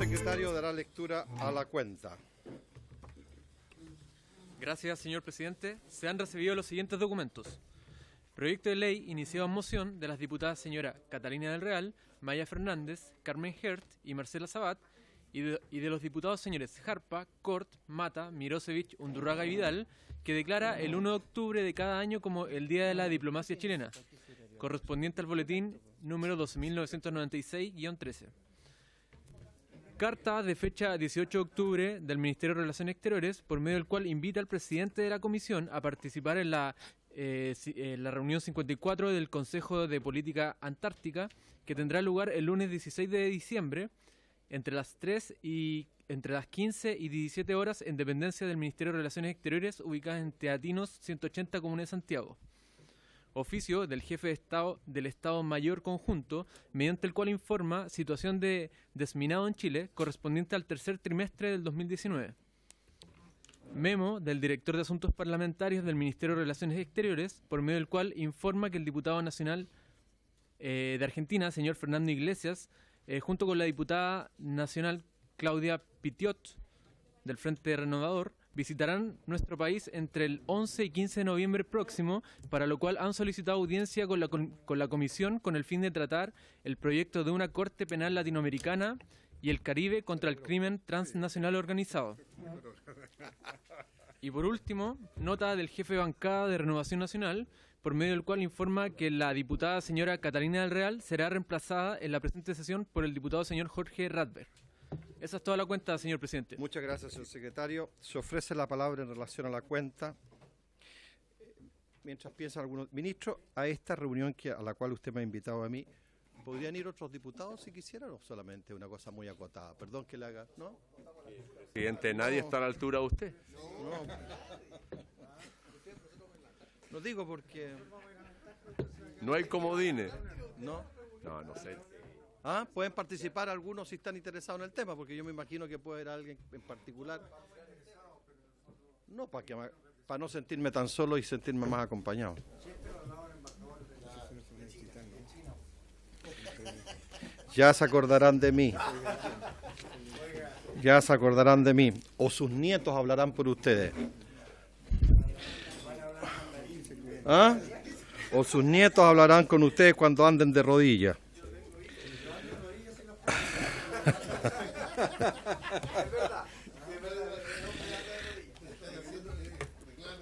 secretario dará lectura a la cuenta. Gracias, señor presidente. Se han recibido los siguientes documentos. Proyecto de ley iniciado en moción de las diputadas señora Catalina del Real, Maya Fernández, Carmen Hert y Marcela Sabat, y de los diputados señores Jarpa, Cort, Mata, Mirosevich, Undurraga y Vidal, que declara el 1 de octubre de cada año como el Día de la Diplomacia Chilena, correspondiente al boletín número 12.996-13. Carta de fecha 18 de octubre del Ministerio de Relaciones Exteriores, por medio del cual invita al presidente de la Comisión a participar en la reunión 54 del Consejo de Política Antártica, que tendrá lugar el lunes 16 de diciembre, entre las 15 y 17 horas, en dependencia del Ministerio de Relaciones Exteriores, ubicada en Teatinos 180, Comuna de Santiago. Oficio del jefe de Estado del Estado Mayor Conjunto, mediante el cual informa situación de desminado en Chile, correspondiente al tercer trimestre del 2019. Memo del director de Asuntos Parlamentarios del Ministerio de Relaciones Exteriores, por medio del cual informa que el diputado nacional de Argentina, señor Fernando Iglesias, junto con la diputada nacional Claudia Pitiot, del Frente Renovador, visitarán nuestro país entre el 11 y 15 de noviembre próximo, para lo cual han solicitado audiencia con la Comisión con el fin de tratar el proyecto de una Corte Penal Latinoamericana y el Caribe contra el crimen transnacional organizado. Y por último, nota del jefe de bancada de Renovación Nacional, por medio del cual informa que la diputada señora Catalina del Real será reemplazada en la presente sesión por el diputado señor Jorge Radber. Esa es toda la cuenta, señor presidente. Muchas gracias, señor secretario. Se ofrece la palabra en relación a la cuenta. Mientras piensan algunos ministros, a esta reunión a la cual usted me ha invitado a mí, ¿podrían ir otros diputados si quisieran o solamente una cosa muy acotada? Perdón que le haga, ¿no? Presidente, nadie está a la altura de usted. No digo porque... No hay comodines. ¿No? No sé. ¿Ah? Pueden participar algunos si están interesados en el tema, porque yo me imagino que puede haber alguien en particular. No, para no sentirme tan solo y sentirme más acompañado. Ya se acordarán de mí. Ya se acordarán de mí. O sus nietos hablarán por ustedes. ¿Ah? O sus nietos hablarán con ustedes cuando anden de rodillas.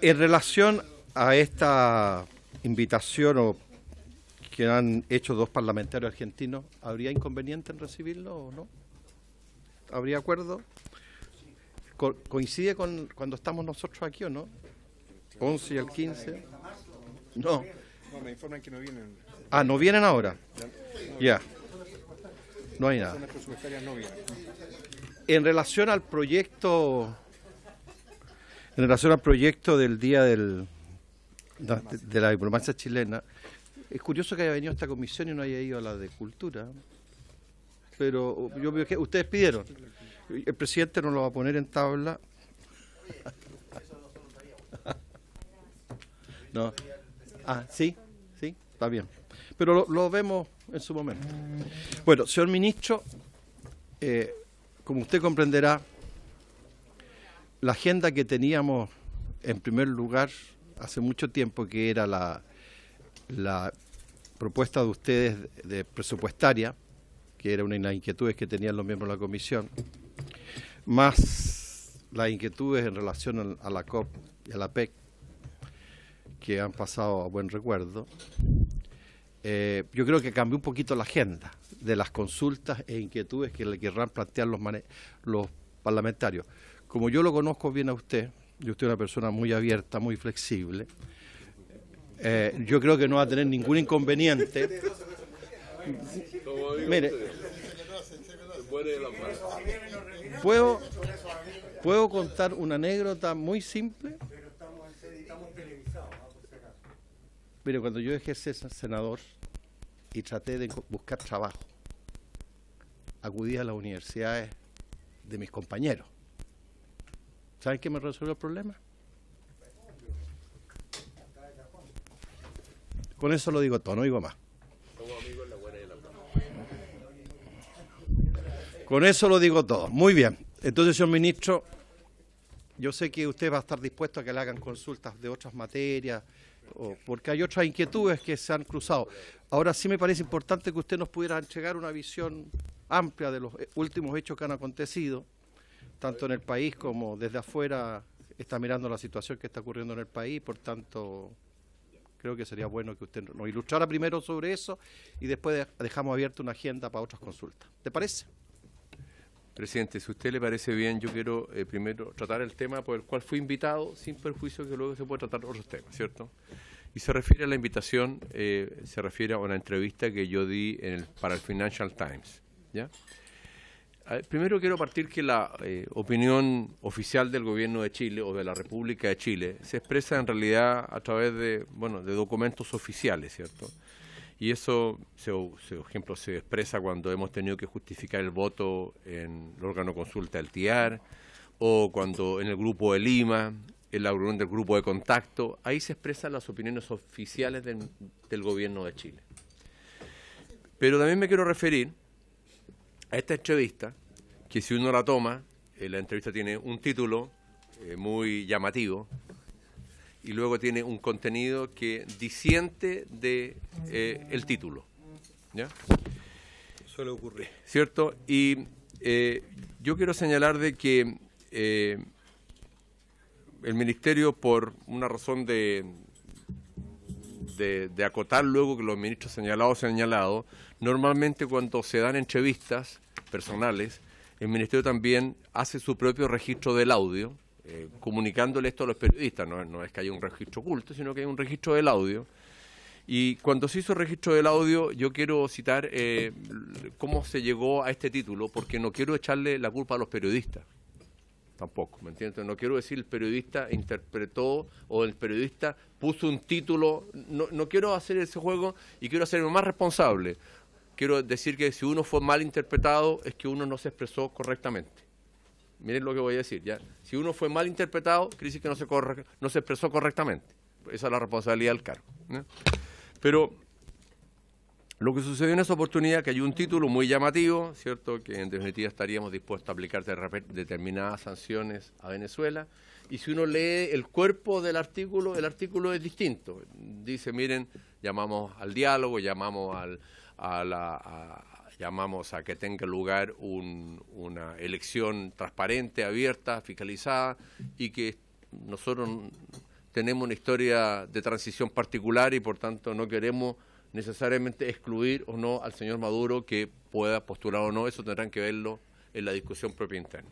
En relación a esta invitación que han hecho dos parlamentarios argentinos, ¿habría inconveniente en recibirlo o no? ¿Habría acuerdo? ¿Coincide con cuando estamos nosotros aquí o no? 11 y el 15. No. No, me informan que no vienen. Ah, ¿no vienen ahora? Ya. No hay nada. Las presupuestarias no vienen. En relación al proyecto del Día de la Diplomacia Chilena, es curioso que haya venido a esta comisión y no haya ido a la de Cultura. Pero yo veo que ustedes pidieron. El presidente nos lo va a poner en tabla. No. Ah, sí, está bien. Pero lo vemos en su momento. Bueno, señor ministro, como usted comprenderá, la agenda que teníamos en primer lugar hace mucho tiempo, que era la propuesta de ustedes de presupuestaria, que era una de las inquietudes que tenían los miembros de la comisión, más las inquietudes en relación a la COP y a la PEC, que han pasado a buen recuerdo. Yo creo que cambió un poquito la agenda de las consultas e inquietudes que le querrán plantear los parlamentarios. Como yo lo conozco bien a usted, y usted es una persona muy abierta, muy flexible, yo creo que no va a tener ningún inconveniente. Mire, ¿puedo contar una anécdota muy simple? Mire, cuando yo ejercí senador y traté de buscar trabajo, acudí a las universidades de mis compañeros. ¿Saben qué me resolvió el problema? Con eso lo digo todo, no digo más. Con eso lo digo todo. Muy bien. Entonces, señor ministro, yo sé que usted va a estar dispuesto a que le hagan consultas de otras materias, porque hay otras inquietudes que se han cruzado. Ahora sí me parece importante que usted nos pudiera entregar una visión amplia de los últimos hechos que han acontecido, tanto en el país como desde afuera está mirando la situación que está ocurriendo en el país, por tanto creo que sería bueno que usted nos ilustrara primero sobre eso y después dejamos abierta una agenda para otras consultas. ¿Te parece? Presidente, si a usted le parece bien, yo quiero primero tratar el tema por el cual fui invitado, sin perjuicio que luego se puede tratar otros temas, ¿cierto? Y se refiere a la invitación, se refiere a una entrevista que yo di para el Financial Times, ¿ya? Primero quiero partir que la opinión oficial del Gobierno de Chile o de la República de Chile se expresa en realidad a través de documentos oficiales, ¿cierto? Y eso, por ejemplo, se expresa cuando hemos tenido que justificar el voto en el órgano consulta del TIAR, o cuando en el Grupo de Lima, en la reunión del Grupo de Contacto, ahí se expresan las opiniones oficiales del Gobierno de Chile. Pero también me quiero referir a esta entrevista, que si uno la toma, la entrevista tiene un título muy llamativo, y luego tiene un contenido que disiente de el título, ¿ya? Suele ocurrir. ¿Cierto? Y yo quiero señalar de que el Ministerio, por una razón de acotar luego que los ministros señalados, normalmente cuando se dan entrevistas personales, el Ministerio también hace su propio registro del audio, comunicándole esto a los periodistas. No es que haya un registro oculto, sino que hay un registro del audio. Y cuando se hizo el registro del audio, yo quiero citar cómo se llegó a este título, porque no quiero echarle la culpa a los periodistas, tampoco, ¿me entiendes? No quiero decir el periodista interpretó o el periodista puso un título, no quiero hacer ese juego y quiero hacerme más responsable. Quiero decir que si uno fue mal interpretado es que uno no se expresó correctamente. Miren lo que voy a decir, ¿ya? Si uno fue mal interpretado, quiere decir que no se expresó correctamente. Esa es la responsabilidad del cargo, ¿no? Pero lo que sucedió en esa oportunidad, que hay un título muy llamativo, ¿cierto?, que en definitiva estaríamos dispuestos a aplicar determinadas sanciones a Venezuela, y si uno lee el cuerpo del artículo, el artículo es distinto. Dice, miren, llamamos al diálogo, llamamos a que tenga lugar una elección transparente, abierta, fiscalizada, y que nosotros tenemos una historia de transición particular y por tanto no queremos necesariamente excluir o no al señor Maduro, que pueda postular o no. Eso tendrán que verlo en la discusión propia interna.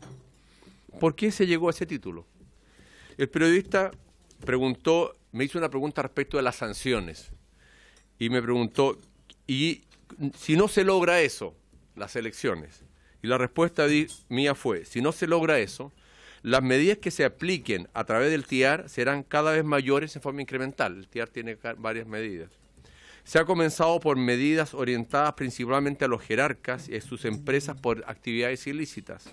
¿Por qué se llegó a ese título? El periodista me hizo una pregunta respecto de las sanciones y me preguntó, ¿y si no se logra eso, las elecciones? Y la respuesta mía fue, si no se logra eso, las medidas que se apliquen a través del TIAR serán cada vez mayores en forma incremental. El TIAR tiene varias medidas. Se ha comenzado por medidas orientadas principalmente a los jerarcas y a sus empresas por actividades ilícitas.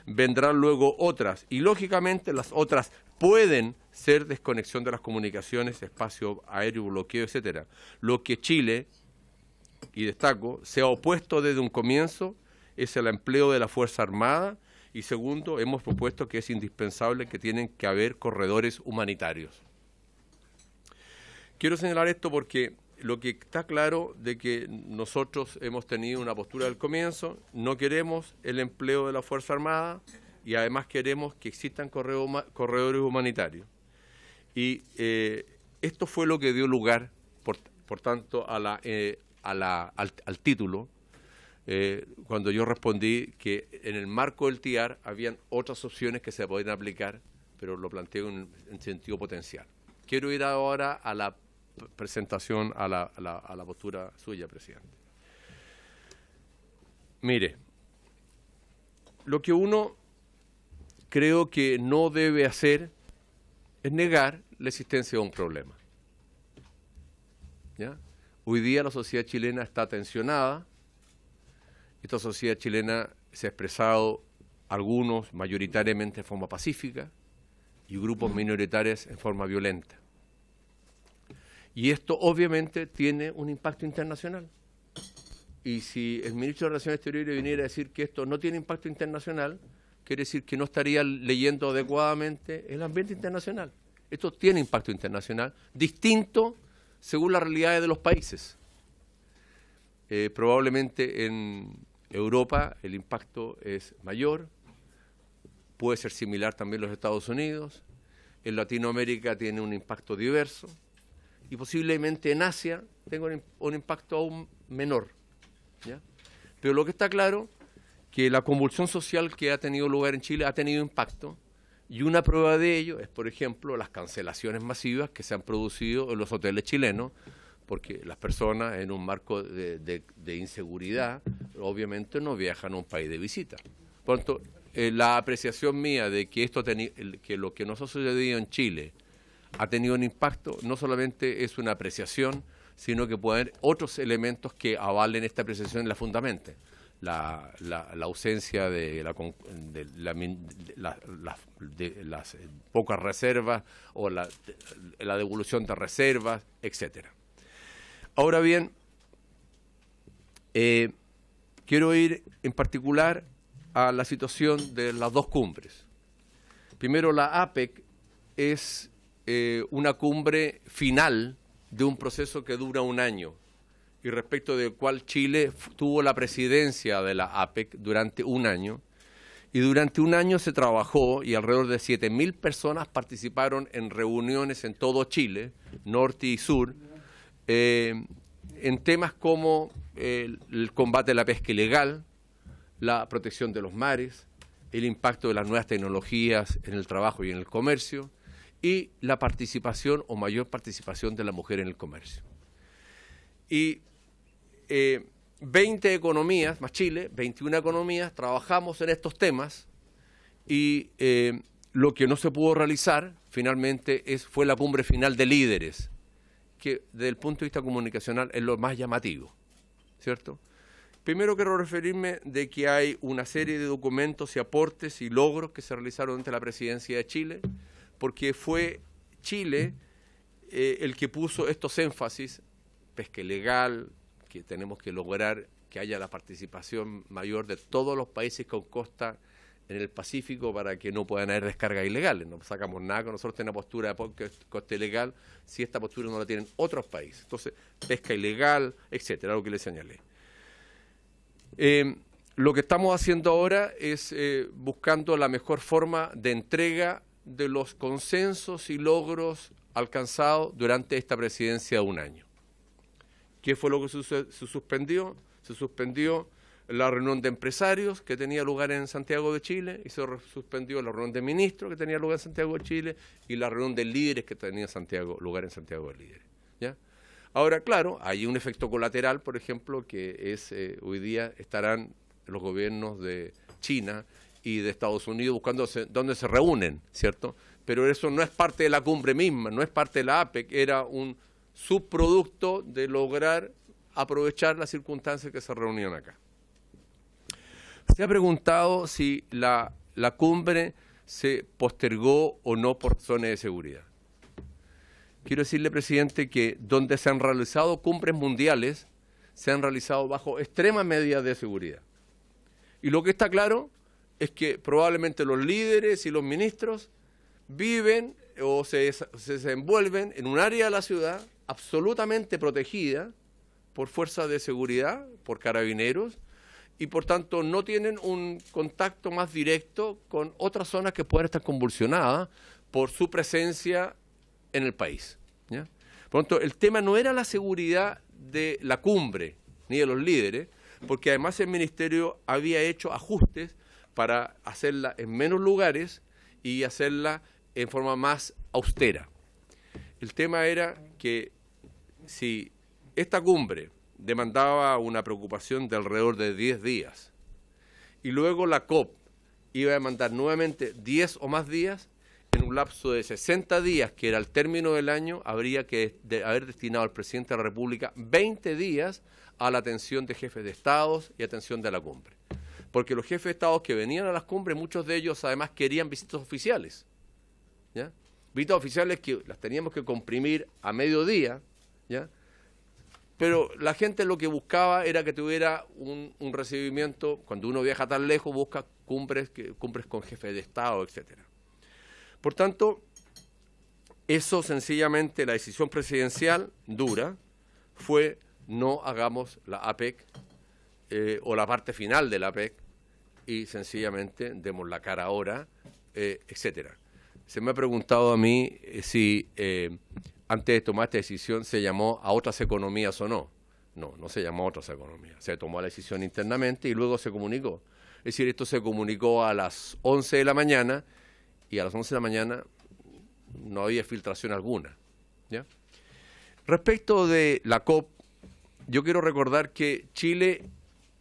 Vendrán luego otras, y lógicamente las otras pueden ser desconexión de las comunicaciones, espacio aéreo, bloqueo, etcétera. Lo que Chile, y destaco, se ha opuesto desde un comienzo es el empleo de la Fuerza Armada, y segundo, hemos propuesto que es indispensable que tienen que haber corredores humanitarios. Quiero señalar esto porque lo que está claro de que nosotros hemos tenido una postura del comienzo, no queremos el empleo de la Fuerza Armada y además queremos que existan corredores humanitarios. Y esto fue lo que dio lugar, por tanto, al título, cuando yo respondí que en el marco del TIAR habían otras opciones que se podían aplicar, pero lo planteo en sentido potencial. Quiero ir ahora a la presentación, a la postura suya, presidente. Mire, lo que uno creo que no debe hacer es negar la existencia de un problema, ¿ya? Hoy día la sociedad chilena está tensionada. Esta sociedad chilena se ha expresado, algunos mayoritariamente de forma pacífica y grupos minoritarios en forma violenta. Y esto obviamente tiene un impacto internacional. Y si el ministro de Relaciones Exteriores viniera a decir que esto no tiene impacto internacional, quiere decir que no estaría leyendo adecuadamente el ambiente internacional. Esto tiene impacto internacional, distinto según las realidades de los países. Probablemente en Europa el impacto es mayor, puede ser similar también en los Estados Unidos, en Latinoamérica tiene un impacto diverso y posiblemente en Asia tenga un impacto aún menor, ¿ya? Pero lo que está claro que la convulsión social que ha tenido lugar en Chile ha tenido impacto, y una prueba de ello es, por ejemplo, las cancelaciones masivas que se han producido en los hoteles chilenos, porque las personas en un marco de inseguridad obviamente no viajan a un país de visita. Por lo tanto, la apreciación mía de que que lo que nos ha sucedido en Chile ha tenido un impacto no solamente es una apreciación, sino que puede haber otros elementos que avalen esta apreciación y la fundamenten. La ausencia de las pocas reservas o la devolución de reservas, etcétera. Ahora bien, quiero ir en particular a la situación de las dos cumbres. Primero, la APEC es una cumbre final de un proceso que dura un año y respecto del cual Chile tuvo la presidencia de la APEC durante un año, y durante un año se trabajó y alrededor de 7.000 personas participaron en reuniones en todo Chile, norte y sur, en temas como el combate a la pesca ilegal, la protección de los mares, el impacto de las nuevas tecnologías en el trabajo y en el comercio, y la participación o mayor participación de la mujer en el comercio. Y 20 economías, más Chile, 21 economías, trabajamos en estos temas, y lo que no se pudo realizar finalmente fue la cumbre final de líderes, que desde el punto de vista comunicacional es lo más llamativo, ¿cierto? Primero quiero referirme de que hay una serie de documentos y aportes y logros que se realizaron durante la presidencia de Chile, porque fue Chile el que puso estos énfasis: pesca ilegal, que tenemos que lograr que haya la participación mayor de todos los países con costa en el Pacífico para que no puedan haber descargas ilegales. No sacamos nada con nosotros tener una postura de costa ilegal si esta postura no la tienen otros países. Entonces, pesca ilegal, etcétera, lo que les señalé. Lo que estamos haciendo ahora es buscando la mejor forma de entrega de los consensos y logros alcanzados durante esta presidencia de un año. ¿Qué fue lo que se suspendió? Se suspendió la reunión de empresarios que tenía lugar en Santiago de Chile, y se suspendió la reunión de ministros que tenía lugar en Santiago de Chile, y la reunión de líderes que tenía lugar en Santiago de Líderes, ¿ya? Ahora, claro, hay un efecto colateral, por ejemplo, que es hoy día estarán los gobiernos de China y de Estados Unidos buscando dónde se reúnen, ¿cierto? Pero eso no es parte de la cumbre misma, no es parte de la APEC, era un subproducto de lograr aprovechar las circunstancias que se reunían acá. Se ha preguntado si la cumbre se postergó o no por razones de seguridad. Quiero decirle, presidente, que donde se han realizado cumbres mundiales, se han realizado bajo extremas medidas de seguridad. Y lo que está claro es que probablemente los líderes y los ministros viven o se desenvuelven en un área de la ciudad absolutamente protegida por fuerzas de seguridad, por carabineros, y por tanto no tienen un contacto más directo con otras zonas que pueden estar convulsionadas por su presencia en el país, ¿ya? Por lo tanto, el tema no era la seguridad de la cumbre ni de los líderes, porque además el Ministerio había hecho ajustes para hacerla en menos lugares y hacerla en forma más austera. El tema era que si esta cumbre demandaba una preocupación de alrededor de 10 días y luego la COP iba a demandar nuevamente 10 o más días, en un lapso de 60 días, que era el término del año, habría que haber destinado al presidente de la República 20 días a la atención de jefes de estados y atención de la cumbre. Porque los jefes de estados que venían a las cumbres, muchos de ellos además querían visitas oficiales, ¿ya? Visitas oficiales que las teníamos que comprimir a mediodía, ¿ya? pero la gente lo que buscaba era que tuviera un recibimiento. Cuando uno viaja tan lejos, busca cumbres con jefes de Estado, etcétera. Por tanto, eso sencillamente, la decisión presidencial dura fue: no hagamos la APEC o la parte final de la APEC, y sencillamente demos la cara ahora, etcétera. Se me ha preguntado a mí si antes de tomar esta decisión se llamó a otras economías o no. No, no se llamó a otras economías. Se tomó la decisión internamente y luego se comunicó. Es decir, esto se comunicó a las 11 de la mañana y a las 11 de la mañana no había filtración alguna, ¿ya? Respecto de la COP, yo quiero recordar que Chile,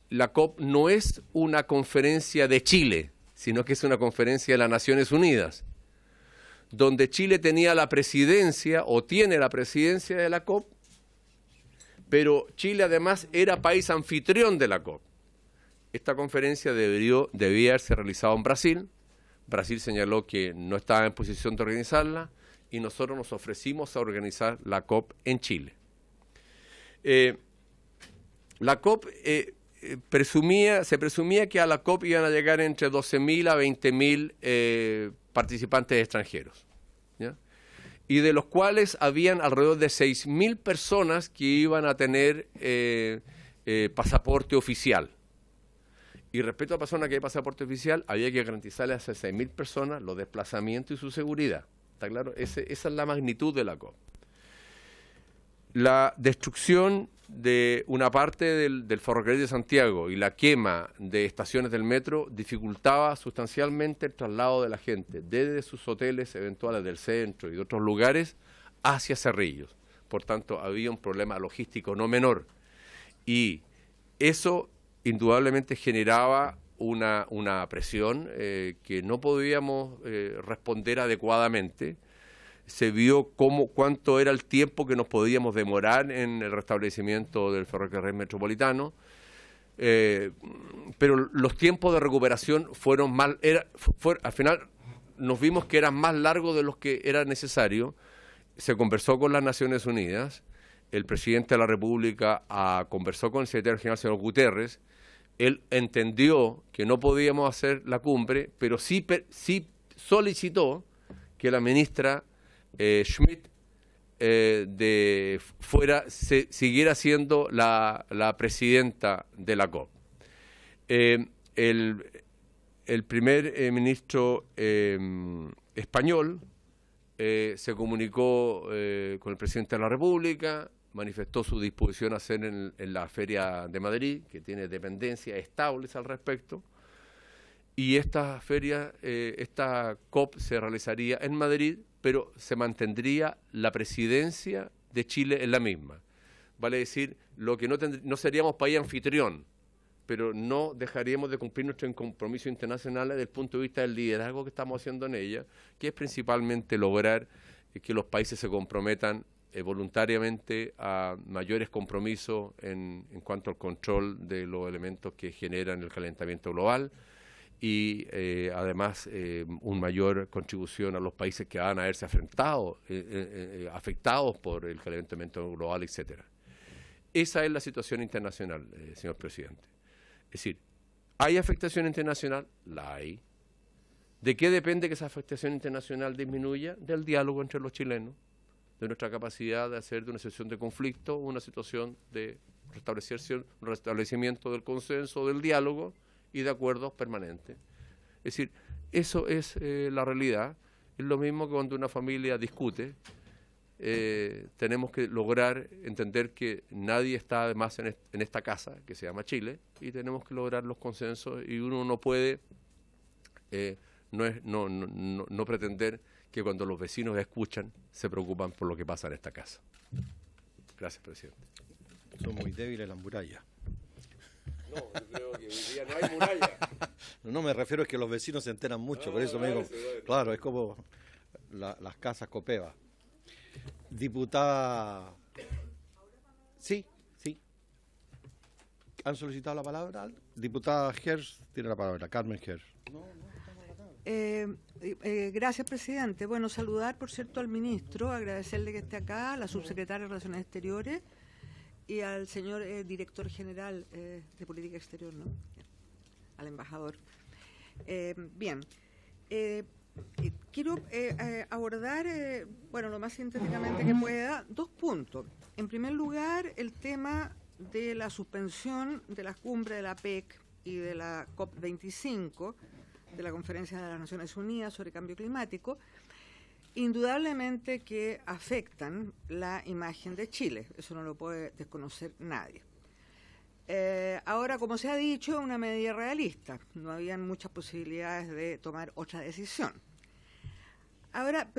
la COP no es una conferencia de Chile, sino que es una conferencia de las Naciones Unidas, donde Chile tenía la presidencia o tiene la presidencia de la COP, pero Chile además era país anfitrión de la COP. Esta conferencia debía haberse realizado en Brasil. Brasil señaló que no estaba en posición de organizarla y nosotros nos ofrecimos a organizar la COP en Chile. La COP se presumía que a la COP iban a llegar entre 12.000 a 20.000 participantes extranjeros, ¿ya? Y de los cuales habían alrededor de 6.000 personas que iban a tener pasaporte oficial. Y respecto a personas que hay pasaporte oficial, había que garantizarle a esas 6.000 personas los desplazamientos y su seguridad. ¿Está claro? Esa es la magnitud de la COP. La destrucción de una parte del ferrocarril de Santiago y la quema de estaciones del metro dificultaba sustancialmente el traslado de la gente desde sus hoteles eventuales del centro y de otros lugares hacia Cerrillos. Por tanto, había un problema logístico no menor. Y eso indudablemente generaba una presión que no podíamos responder adecuadamente. Se vio cuánto era el tiempo que nos podíamos demorar en el restablecimiento del ferrocarril metropolitano, pero los tiempos de recuperación fueron al final nos vimos que eran más largos de los que era necesario. Se conversó con las Naciones Unidas, el presidente de la República conversó con el secretario general, señor Guterres. Él entendió que no podíamos hacer la cumbre, pero sí solicitó que la ministra Schmidt siguiera siendo la presidenta de la COP. El primer ministro español se comunicó con el presidente de la República, manifestó su disposición a hacer en la Feria de Madrid, que tiene dependencias estables al respecto, y esta COP se realizaría en Madrid, pero se mantendría la presidencia de Chile en la misma. Vale decir, no seríamos país anfitrión, pero no dejaríamos de cumplir nuestros compromisos internacionales desde el punto de vista del liderazgo que estamos haciendo en ella, que es principalmente lograr que los países se comprometan voluntariamente a mayores compromisos en cuanto al control de los elementos que generan el calentamiento global y además una mayor contribución a los países que van a verse afectados por el calentamiento global, etcétera. Esa es la situación internacional, señor presidente. Es decir, ¿hay afectación internacional? La hay. ¿De qué depende que esa afectación internacional disminuya? Del diálogo entre los chilenos, de nuestra capacidad de hacer de una situación de conflicto una situación de restablecimiento del consenso, del diálogo y de acuerdos permanentes. Es decir, eso es la realidad. Es lo mismo que cuando una familia discute. Tenemos que lograr entender que nadie está además en esta casa, que se llama Chile, y tenemos que lograr los consensos, y uno no puede no pretender que cuando los vecinos escuchan se preocupan por lo que pasa en esta casa. Gracias, presidente. Son muy débiles las murallas. No, yo creo que hoy día no hay muralla. No, me refiero a que los vecinos se enteran mucho, por eso mismo. Claro, es como las casas Copeva. Diputada. Sí. ¿Han solicitado la palabra? Diputada Hertz tiene la palabra, Carmen Hertz. Gracias, presidente. Bueno, saludar, por cierto, al ministro, agradecerle que esté acá, a la subsecretaria de Relaciones Exteriores, y al señor director general de Política Exterior, ¿no? Al embajador. Bien. Quiero abordar, lo más sintéticamente que pueda, 2 puntos. En primer lugar, el tema de la suspensión de la cumbre de la PEC y de la COP25, de la Conferencia de las Naciones Unidas sobre Cambio Climático, indudablemente que afectan la imagen de Chile. Eso no lo puede desconocer nadie. Ahora, como se ha dicho, una medida realista. No habían muchas posibilidades de tomar otra decisión. Ahora,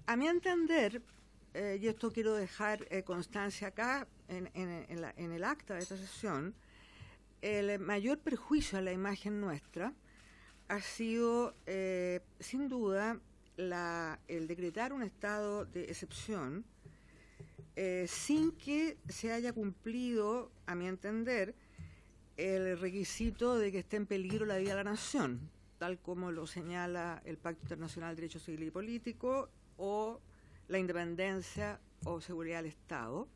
a mi entender, y esto quiero dejar constancia acá en el acta de esta sesión, el mayor perjuicio a la imagen nuestra ha sido, sin duda, el decretar un estado de excepción sin que se haya cumplido, a mi entender, el requisito de que esté en peligro la vida de la nación, tal como lo señala el Pacto Internacional de Derechos Civiles y Políticos o la independencia o seguridad del Estado,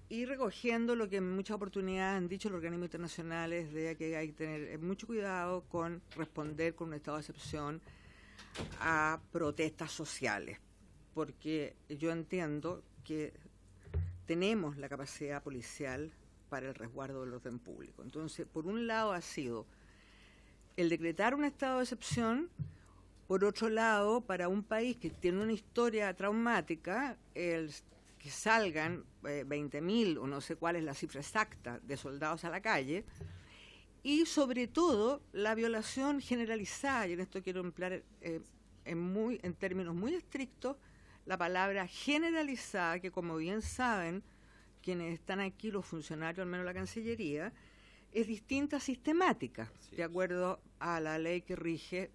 y recogiendo lo que en muchas oportunidades han dicho los organismos internacionales de que hay que tener mucho cuidado con responder con un estado de excepción a protestas sociales, porque yo entiendo que tenemos la capacidad policial para el resguardo del orden público. Entonces, por un lado ha sido el decretar un estado de excepción, por otro lado, para un país que tiene una historia traumática, que salgan 20.000 o no sé cuál es la cifra exacta de soldados a la calle, y sobre todo la violación generalizada, y en esto quiero emplear en términos muy estrictos la palabra generalizada, que como bien saben quienes están aquí, los funcionarios, al menos la Cancillería, es distinta sistemática, de acuerdo a la ley que rige,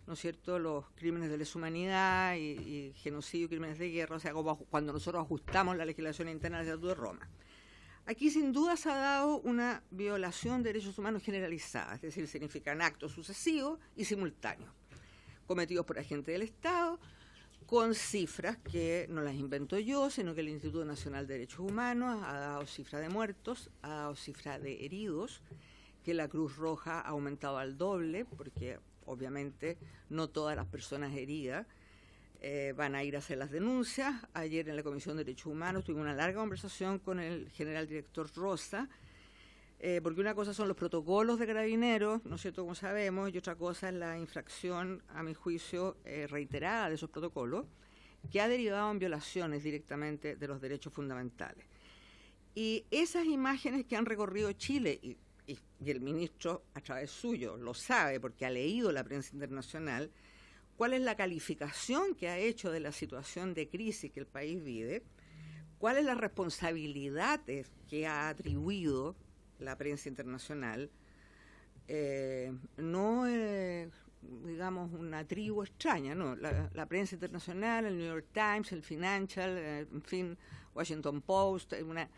¿no es cierto?, los crímenes de lesa humanidad y genocidio y crímenes de guerra, o sea, como cuando nosotros ajustamos la legislación interna del Estatuto de Roma. Aquí sin duda se ha dado una violación de derechos humanos generalizada, es decir, significan actos sucesivos y simultáneos, cometidos por agentes del Estado, con cifras que no las invento yo, sino que el Instituto Nacional de Derechos Humanos ha dado cifra de muertos, ha dado cifra de heridos, que la Cruz Roja ha aumentado al doble, porque obviamente no todas las personas heridas van a ir a hacer las denuncias. Ayer en la Comisión de Derechos Humanos tuve una larga conversación con el general director Rosa, porque una cosa son los protocolos de carabineros, ¿no es cierto?, como sabemos, y otra cosa es la infracción, a mi juicio, reiterada de esos protocolos, que ha derivado en violaciones directamente de los derechos fundamentales. Y esas imágenes que han recorrido Chile, y el ministro a través suyo lo sabe porque ha leído la prensa internacional, cuál es la calificación que ha hecho de la situación de crisis que el país vive, cuál es la responsabilidad que ha atribuido la prensa internacional, no digamos una tribu extraña, no, la prensa internacional, el New York Times, el Financial, en fin, Washington Post, una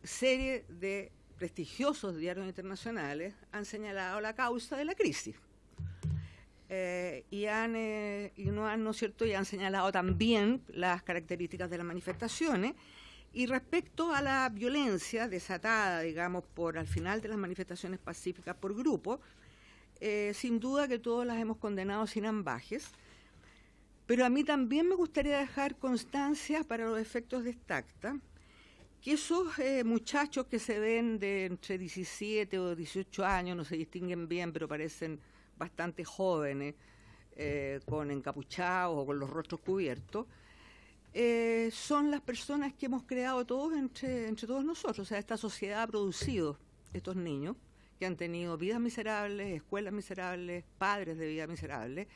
serie de prestigiosos diarios internacionales han señalado la causa de la crisis. Y han señalado también las características de las manifestaciones. Y respecto a la violencia desatada, digamos, al final de las manifestaciones pacíficas por grupo, sin duda que todos las hemos condenado sin ambajes, pero a mí también me gustaría dejar constancia para los efectos de esta acta, que esos muchachos que se ven de entre 17 o 18 años, no se distinguen bien, pero parecen bastante jóvenes, con encapuchados o con los rostros cubiertos, son las personas que hemos creado todos entre todos nosotros. O sea, esta sociedad ha producido estos niños que han tenido vidas miserables, escuelas miserables, padres de vida miserables,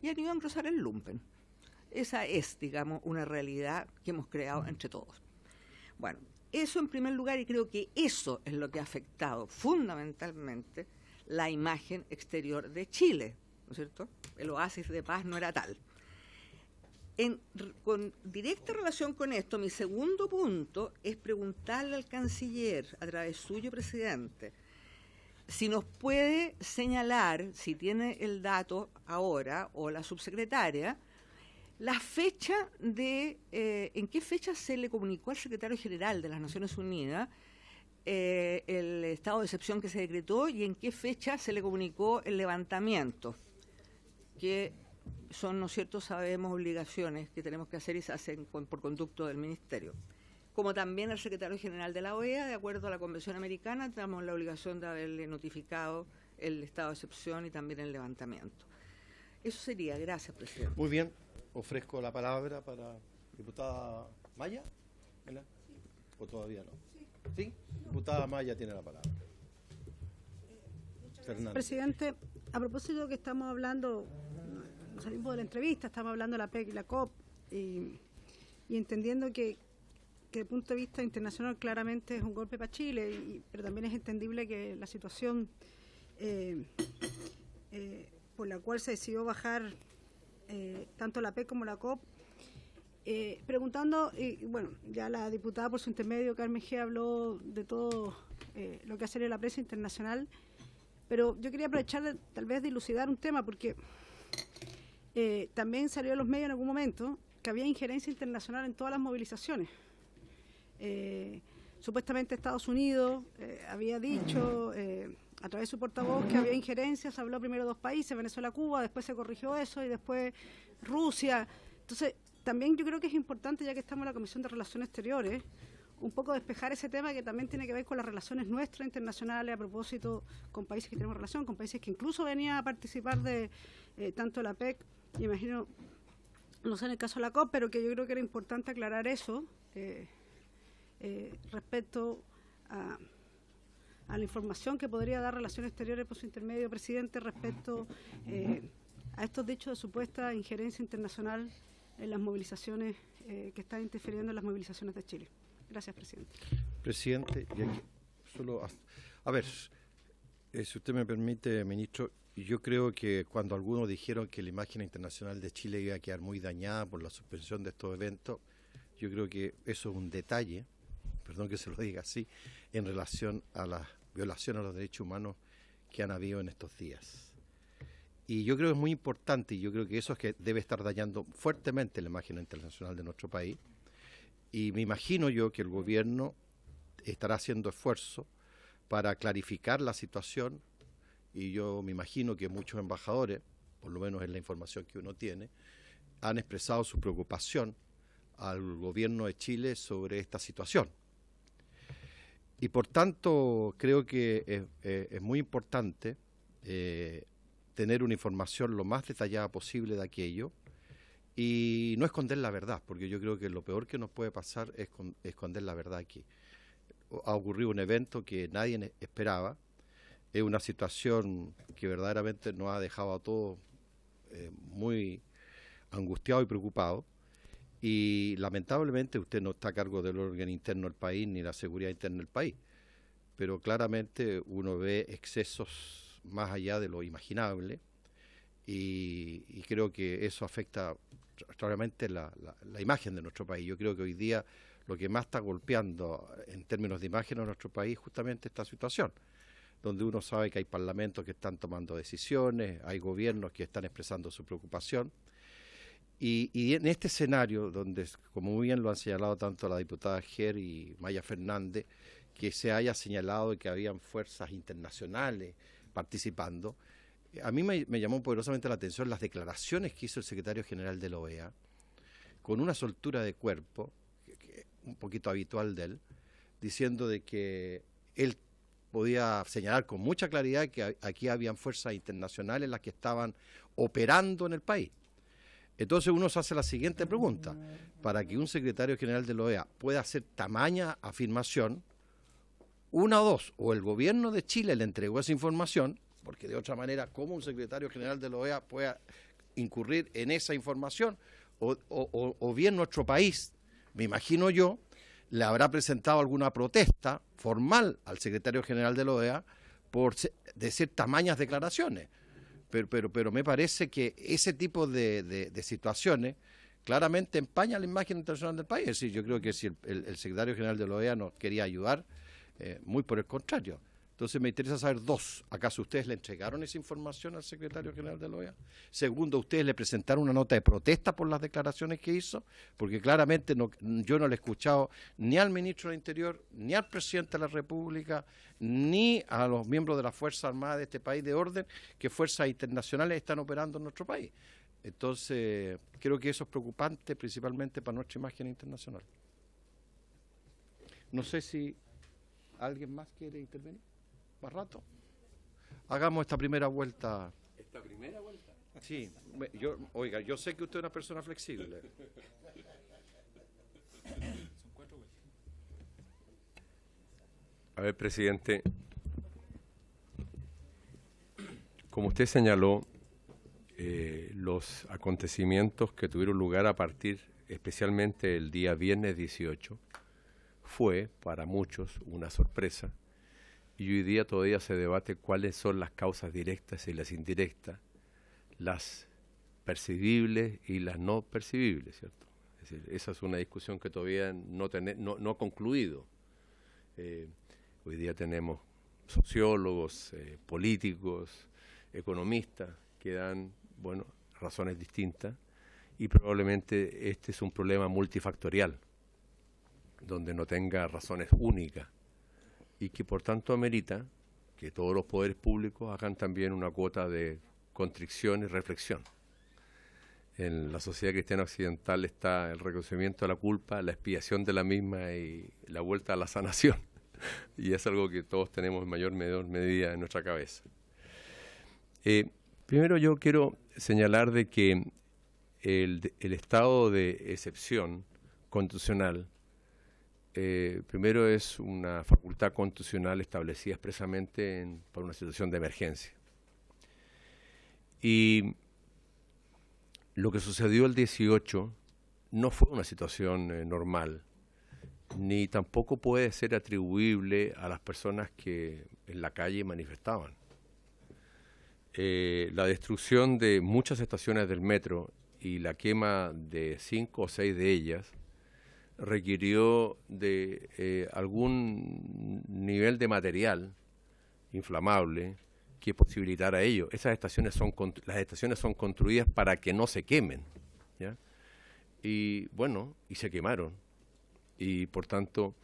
y han ido a engrosar el lumpen. Esa es, digamos, una realidad que hemos creado entre todos. Bueno, eso en primer lugar, y creo que eso es lo que ha afectado fundamentalmente la imagen exterior de Chile, ¿no es cierto? El oasis de paz no era tal. Con directa relación con esto, mi segundo punto es preguntarle al canciller, a través suyo, presidente, si nos puede señalar, si tiene el dato ahora, o la subsecretaria, la fecha de, en qué fecha se le comunicó al secretario general de las Naciones Unidas el estado de excepción que se decretó y en qué fecha se le comunicó el levantamiento, que son, ¿no es cierto?, sabemos, obligaciones que tenemos que hacer y se hacen por conducto del Ministerio. Como también al secretario general de la OEA, de acuerdo a la Convención Americana, tenemos la obligación de haberle notificado el estado de excepción y también el levantamiento. Eso sería. Gracias, presidente. Muy bien, ofrezco la palabra para diputada Maya. ¿O todavía no? ¿Sí? Diputada Maya tiene la palabra. Fernández. Presidente, a propósito que estamos hablando, salimos de la entrevista, estamos hablando de la PEC y la COP, y entendiendo que desde el punto de vista internacional claramente es un golpe para Chile, pero también es entendible que la situación por la cual se decidió bajar tanto la PEC como la COP, preguntando, bueno, ya la diputada por su intermedio, Carmen G., habló de todo lo que ha salido en la prensa internacional, pero yo quería aprovechar tal vez de dilucidar un tema, porque también salió en los medios en algún momento que había injerencia internacional en todas las movilizaciones. Supuestamente Estados Unidos había dicho a través de su portavoz que había injerencia, se habló primero de 2 países, Venezuela, Cuba, después se corrigió eso y después Rusia. Entonces, también yo creo que es importante, ya que estamos en la Comisión de Relaciones Exteriores, un poco despejar ese tema que también tiene que ver con las relaciones nuestras internacionales a propósito con países que tenemos relación, con países que incluso venían a participar de tanto la PEC, y imagino, no sé en el caso de la COP, pero que yo creo que era importante aclarar eso respecto a la información que podría dar Relaciones Exteriores por su intermedio, presidente, respecto a estos dichos de supuesta injerencia internacional en las movilizaciones que están interfiriendo en las movilizaciones de Chile. Gracias, presidente. Presidente, y aquí solo a ver, si usted me permite, ministro, yo creo que cuando algunos dijeron que la imagen internacional de Chile iba a quedar muy dañada por la suspensión de estos eventos, yo creo que eso es un detalle, perdón que se lo diga así, en relación a las violaciones a los derechos humanos que han habido en estos días. Y yo creo que es muy importante, y yo creo que eso es que debe estar dañando fuertemente la imagen internacional de nuestro país. Y me imagino yo que el gobierno estará haciendo esfuerzo para clarificar la situación, y yo me imagino que muchos embajadores, por lo menos en la información que uno tiene, han expresado su preocupación al gobierno de Chile sobre esta situación. Y por tanto creo que es muy importante tener una información lo más detallada posible de aquello y no esconder la verdad, porque yo creo que lo peor que nos puede pasar es esconder la verdad aquí. Ha ocurrido un evento que nadie esperaba, es una situación que verdaderamente nos ha dejado a todos muy angustiados y preocupados, y lamentablemente usted no está a cargo del órgano interno del país ni la seguridad interna del país, pero claramente uno ve excesos más allá de lo imaginable y creo que eso afecta claramente la imagen de nuestro país. Yo creo que hoy día lo que más está golpeando en términos de imagen a nuestro país es justamente esta situación, donde uno sabe que hay parlamentos que están tomando decisiones, hay gobiernos que están expresando su preocupación. Y en este escenario, donde, como muy bien lo han señalado tanto la diputada Ger y Maya Fernández, que se haya señalado que habían fuerzas internacionales participando, a mí me llamó poderosamente la atención las declaraciones que hizo el secretario general de la OEA, con una soltura de cuerpo, que un poquito habitual de él, diciendo de que él podía señalar con mucha claridad que aquí habían fuerzas internacionales las que estaban operando en el país. Entonces uno se hace la siguiente pregunta: para que un secretario general de la OEA pueda hacer tamaña afirmación, una o dos, o el gobierno de Chile le entregó esa información, porque de otra manera, ¿cómo un secretario general de la OEA puede incurrir en esa información? O bien nuestro país, me imagino yo, le habrá presentado alguna protesta formal al secretario general de la OEA por decir tamañas declaraciones. Pero me parece que ese tipo de situaciones claramente empaña la imagen internacional del país. Es decir, yo creo que si el secretario general de la OEA nos quería ayudar, muy por el contrario, Entonces me interesa saber dos, ¿acaso ustedes le entregaron esa información al secretario general de la OEA? Segundo, ¿ustedes le presentaron una nota de protesta por las declaraciones que hizo? Porque claramente yo no le he escuchado ni al ministro del Interior, ni al presidente de la República, ni a los miembros de las Fuerzas Armadas de este país de orden que fuerzas internacionales están operando en nuestro país. Entonces, creo que eso es preocupante principalmente para nuestra imagen internacional. No sé si alguien más quiere intervenir. ¿Más rato? Hagamos esta primera vuelta. ¿Esta primera vuelta? Sí, oiga, yo sé que usted es una persona flexible. A ver, presidente, como usted señaló, los acontecimientos que tuvieron lugar a partir, especialmente el día viernes 18, fue para muchos una sorpresa. Y hoy día todavía se debate cuáles son las causas directas y las indirectas, las percibibles y las no percibibles, ¿cierto? Es decir, esa es una discusión que todavía no ha concluido. Hoy día tenemos sociólogos, políticos, economistas que dan, bueno, razones distintas y probablemente este es un problema multifactorial, donde no tenga razones únicas, y que por tanto amerita que todos los poderes públicos hagan también una cuota de contrición y reflexión. En la sociedad cristiana occidental está el reconocimiento de la culpa, la expiación de la misma y la vuelta a la sanación. Y es algo que todos tenemos en mayor o menor medida en nuestra cabeza. Primero yo quiero señalar de que el estado de excepción constitucional primero es una facultad constitucional establecida expresamente para una situación de emergencia. Y lo que sucedió el 18 no fue una situación normal, ni tampoco puede ser atribuible a las personas que en la calle manifestaban. La destrucción de muchas estaciones del metro y la quema de 5 o 6 de ellas requirió de algún nivel de material inflamable que posibilitara ello. Las estaciones son construidas para que no se quemen, ¿ya? Y bueno, y se quemaron. Y por tanto,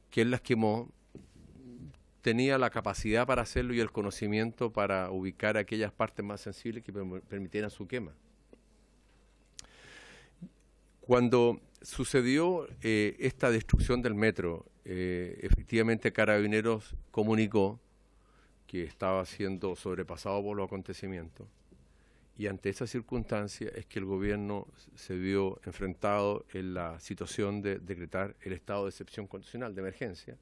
quien las quemó tenía la capacidad para hacerlo y el conocimiento para ubicar aquellas partes más sensibles que permitieran su quema. Cuando sucedió esta destrucción del metro, efectivamente Carabineros comunicó que estaba siendo sobrepasado por los acontecimientos, y ante esa circunstancia es que el gobierno se vio enfrentado en la situación de decretar el estado de excepción constitucional de emergencia,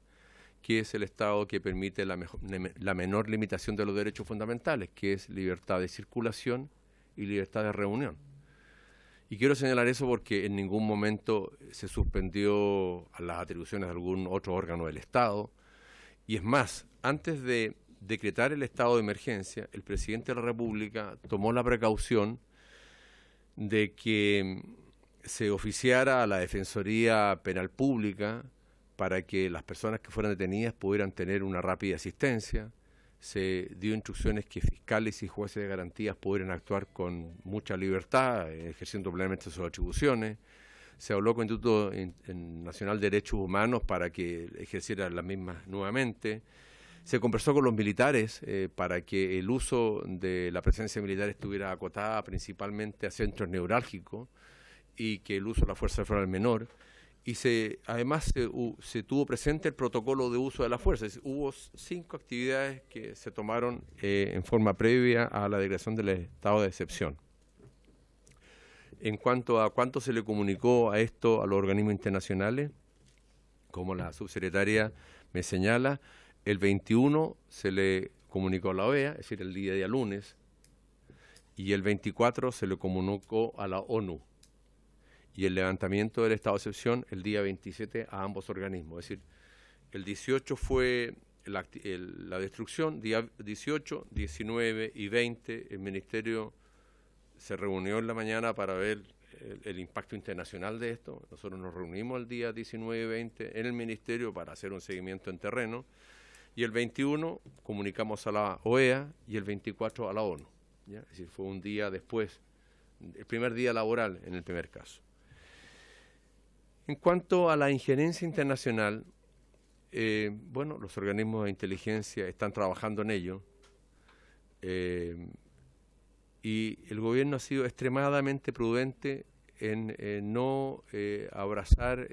que es el estado que permite la menor limitación de los derechos fundamentales, que es libertad de circulación y libertad de reunión. Y quiero señalar eso porque en ningún momento se suspendió a las atribuciones de algún otro órgano del Estado. Y es más, antes de decretar el estado de emergencia, el presidente de la República tomó la precaución de que se oficiara a la Defensoría Penal Pública para que las personas que fueran detenidas pudieran tener una rápida asistencia. Se dio instrucciones que fiscales y jueces de garantías pudieran actuar con mucha libertad, ejerciendo plenamente sus atribuciones. Se habló con el Instituto Nacional de Derechos Humanos para que ejerciera las mismas nuevamente. Se conversó con los militares para que el uso de la presencia militar estuviera acotada principalmente a centros neurálgicos y que el uso de la fuerza federal menor. Y además se tuvo presente el protocolo de uso de la fuerza. Hubo 5 actividades que se tomaron en forma previa a la declaración del estado de excepción. En cuanto a cuánto se le comunicó a esto a los organismos internacionales, como la subsecretaria me señala, el 21 se le comunicó a la OEA, es decir, el día lunes, y el 24 se le comunicó a la ONU. Y el levantamiento del estado de excepción el día 27 a ambos organismos. Es decir, el 18 fue la destrucción, día 18, 19 y 20 el Ministerio se reunió en la mañana para ver el impacto internacional de esto. Nosotros nos reunimos el día 19 y 20 en el Ministerio para hacer un seguimiento en terreno. Y el 21 comunicamos a la OEA y el 24 a la ONU. ¿Ya? Es decir, fue un día después, el primer día laboral en el primer caso. En cuanto a la injerencia internacional, bueno, los organismos de inteligencia están trabajando en ello y el gobierno ha sido extremadamente prudente en no abrazar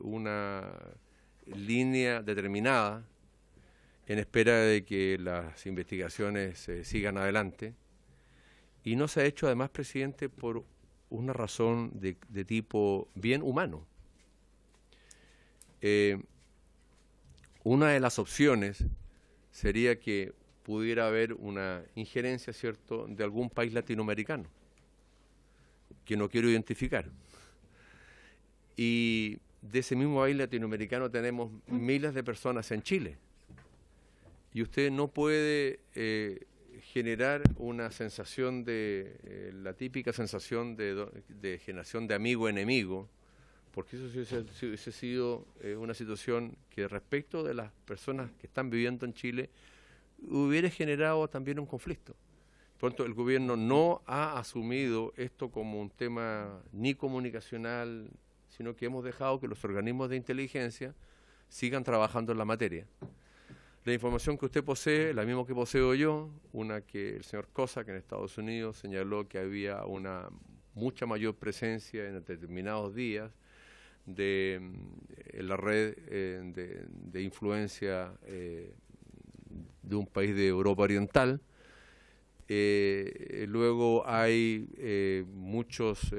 una línea determinada en espera de que las investigaciones sigan adelante. Y no se ha hecho además, presidente, por una razón de tipo bien humano. Una de las opciones sería que pudiera haber una injerencia, ¿cierto?, de algún país latinoamericano, que no quiero identificar. Y de ese mismo país latinoamericano tenemos miles de personas en Chile. Y usted no puede generar una sensación la típica sensación de generación de amigo-enemigo, porque eso hubiese sido una situación que respecto de las personas que están viviendo en Chile hubiera generado también un conflicto. Por tanto, el gobierno no ha asumido esto como un tema ni comunicacional, sino que hemos dejado que los organismos de inteligencia sigan trabajando en la materia. La información que usted posee, la misma que poseo yo, una que el señor Cossack en Estados Unidos señaló que había una mucha mayor presencia en determinados días en la red de influencia de un país de Europa Oriental. Luego hay muchos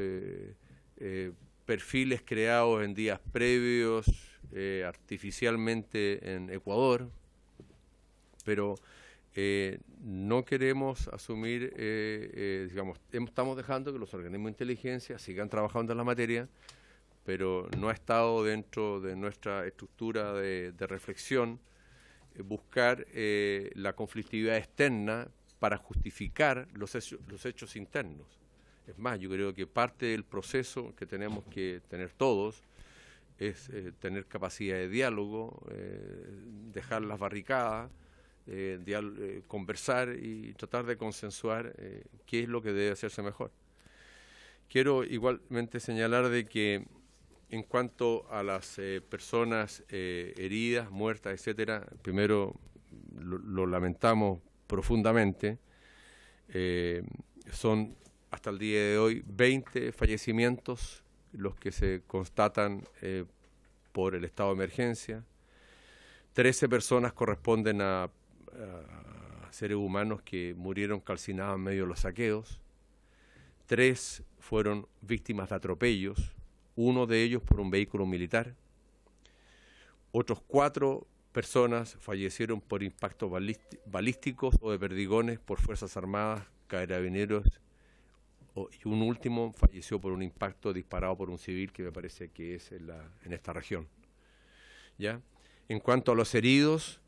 perfiles creados en días previos artificialmente en Ecuador, pero no queremos asumir, digamos, estamos dejando que los organismos de inteligencia sigan trabajando en la materia, pero no ha estado dentro de nuestra estructura de reflexión buscar la conflictividad externa para justificar los hechos internos. Es más, yo creo que parte del proceso que tenemos que tener todos es tener capacidad de diálogo, dejar las barricadas, conversar y tratar de consensuar qué es lo que debe hacerse mejor. Quiero igualmente señalar de que en cuanto a las personas heridas, muertas, etcétera, primero lo lamentamos profundamente. Son hasta el día de hoy 20 fallecimientos los que se constatan por el estado de emergencia. 13 personas corresponden a seres humanos que murieron calcinados en medio de los saqueos. 3 fueron víctimas de atropellos, uno de ellos por un vehículo militar. Otros 4 personas fallecieron por impactos balísticos o de perdigones por Fuerzas Armadas, Carabineros, y un último falleció por un impacto disparado por un civil, que me parece que es en esta región. ¿Ya? En cuanto a los heridos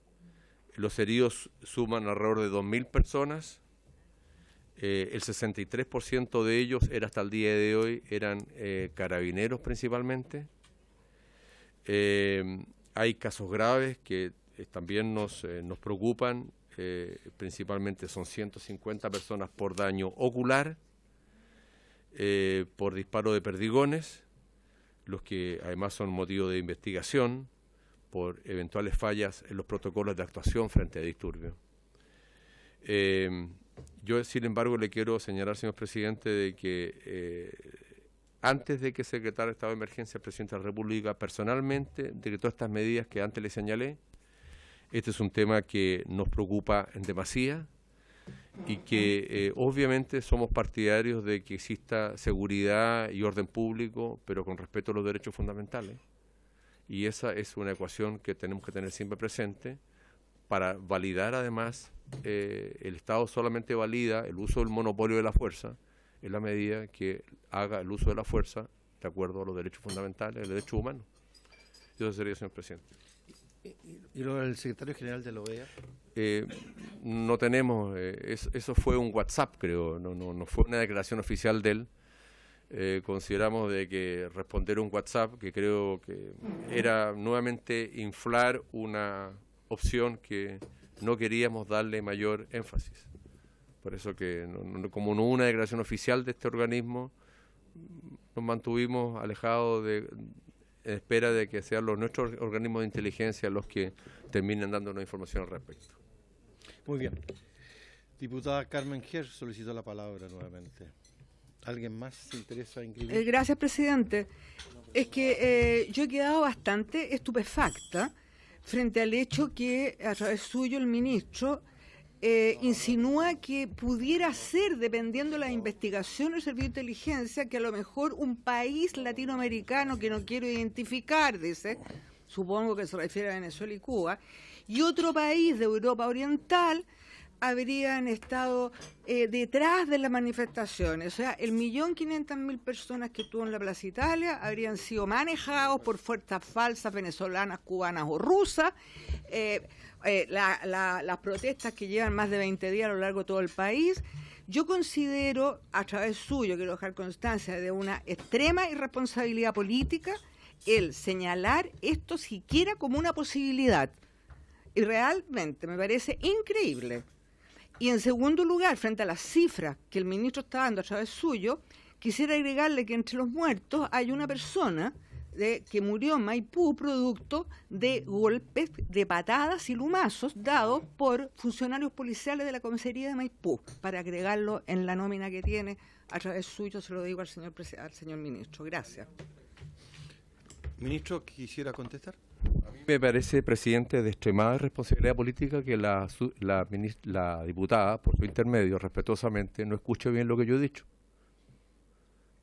suman alrededor de 2.000 personas. El 63% de ellos hasta el día de hoy eran carabineros principalmente. Hay casos graves que también nos preocupan, principalmente son 150 personas por daño ocular, por disparo de perdigones, los que además son motivo de investigación por eventuales fallas en los protocolos de actuación frente a disturbios. Yo, sin embargo, le quiero señalar, señor presidente, de que antes de que se decretara el estado de emergencia, el presidente de la República personalmente decretó estas medidas que antes le señalé. Este es un tema que nos preocupa en demasía y que obviamente somos partidarios de que exista seguridad y orden público, pero con respeto a los derechos fundamentales. Y esa es una ecuación que tenemos que tener siempre presente para validar además. El Estado solamente valida el uso del monopolio de la fuerza en la medida que haga el uso de la fuerza de acuerdo a los derechos fundamentales, el derecho humano. Eso sería, señor presidente. ¿Y lo del secretario general de la OEA? No tenemos, eso fue un WhatsApp, creo, no fue una declaración oficial de él. Consideramos de que responder un WhatsApp, que creo que era nuevamente inflar opción que no queríamos darle mayor énfasis. Por eso que, como no hubo una declaración oficial de este organismo, nos mantuvimos alejados en espera de que sean nuestros organismos de inteligencia los que terminen dándonos información al respecto. Muy bien. Diputada Carmen Ger solicitó la palabra nuevamente. ¿Alguien más se interesa en inscribir? Gracias, presidente. Es que yo he quedado bastante estupefacta frente al hecho que, a través suyo, el ministro insinúa que pudiera ser, dependiendo de las investigaciones del Servicio de Inteligencia, que a lo mejor un país latinoamericano que no quiero identificar, dice, supongo que se refiere a Venezuela y Cuba, y otro país de Europa Oriental habrían estado detrás de las manifestaciones. O sea, 1.500.000 personas que estuvo en la Plaza Italia habrían sido manejados por fuerzas falsas venezolanas, cubanas o rusas. Las protestas que llevan más de 20 días a lo largo de todo el país. Yo considero, a través suyo, quiero dejar constancia de una extrema irresponsabilidad política, el señalar esto siquiera como una posibilidad. Y realmente me parece increíble. Y en segundo lugar, frente a las cifras que el ministro está dando a través suyo, quisiera agregarle que entre los muertos hay una persona que murió en Maipú producto de golpes, de patadas y lumazos dados por funcionarios policiales de la comisaría de Maipú, para agregarlo en la nómina que tiene a través suyo, se lo digo al señor ministro. Gracias. Ministro, ¿quisiera contestar? A mí me parece, presidente, de extremada responsabilidad política que la diputada, por su intermedio, respetuosamente, no escuche bien lo que yo he dicho.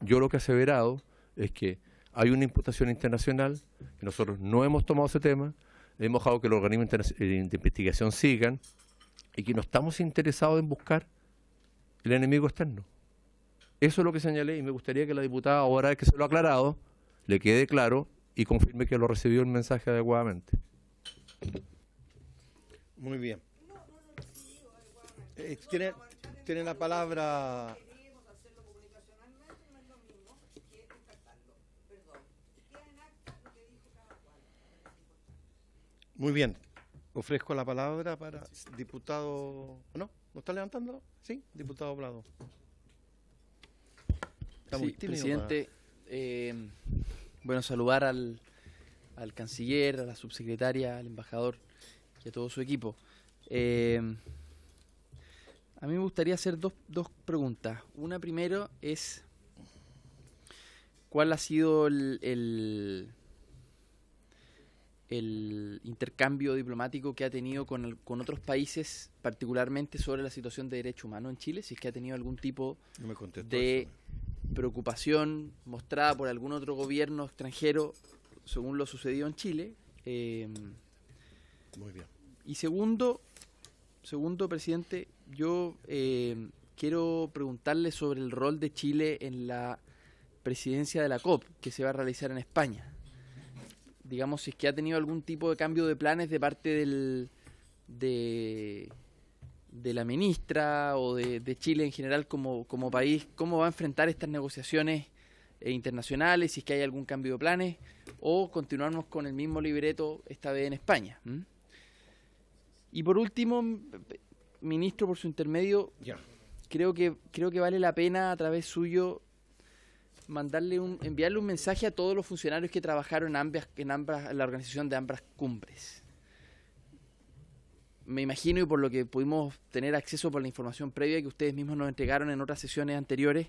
Yo lo que he aseverado es que hay una imputación internacional, que nosotros no hemos tomado ese tema, hemos dejado que los organismos de investigación sigan, y que no estamos interesados en buscar el enemigo externo. Eso es lo que señalé, y me gustaría que la diputada, ahora que se lo ha aclarado, le quede claro y confirme que lo recibió el mensaje adecuadamente. Muy bien. Tiene la palabra. Muy bien. Ofrezco la palabra para diputado. ¿No? ¿No está levantando? Sí, diputado Blado. Está muy tímido, presidente. Bueno, saludar al canciller, a la subsecretaria, al embajador y a todo su equipo. A mí me gustaría hacer dos preguntas. Una primero es, ¿cuál ha sido el intercambio diplomático que ha tenido con otros países, particularmente sobre la situación de derechos humanos en Chile? Si es que ha tenido algún tipo de preocupación mostrada por algún otro gobierno extranjero según lo sucedido en Chile. Muy bien. Y segundo, presidente, yo quiero preguntarle sobre el rol de Chile en la presidencia de la COP que se va a realizar en España. Digamos, si es que ha tenido algún tipo de cambio de planes de parte de la ministra o de Chile en general como país, cómo va a enfrentar estas negociaciones internacionales, si es que hay algún cambio de planes, o continuarnos con el mismo libreto esta vez en España. Y por último, ministro, por su intermedio, creo que vale la pena a través suyo enviarle un mensaje a todos los funcionarios que trabajaron en la organización de ambas cumbres. Me imagino, y por lo que pudimos tener acceso por la información previa que ustedes mismos nos entregaron en otras sesiones anteriores,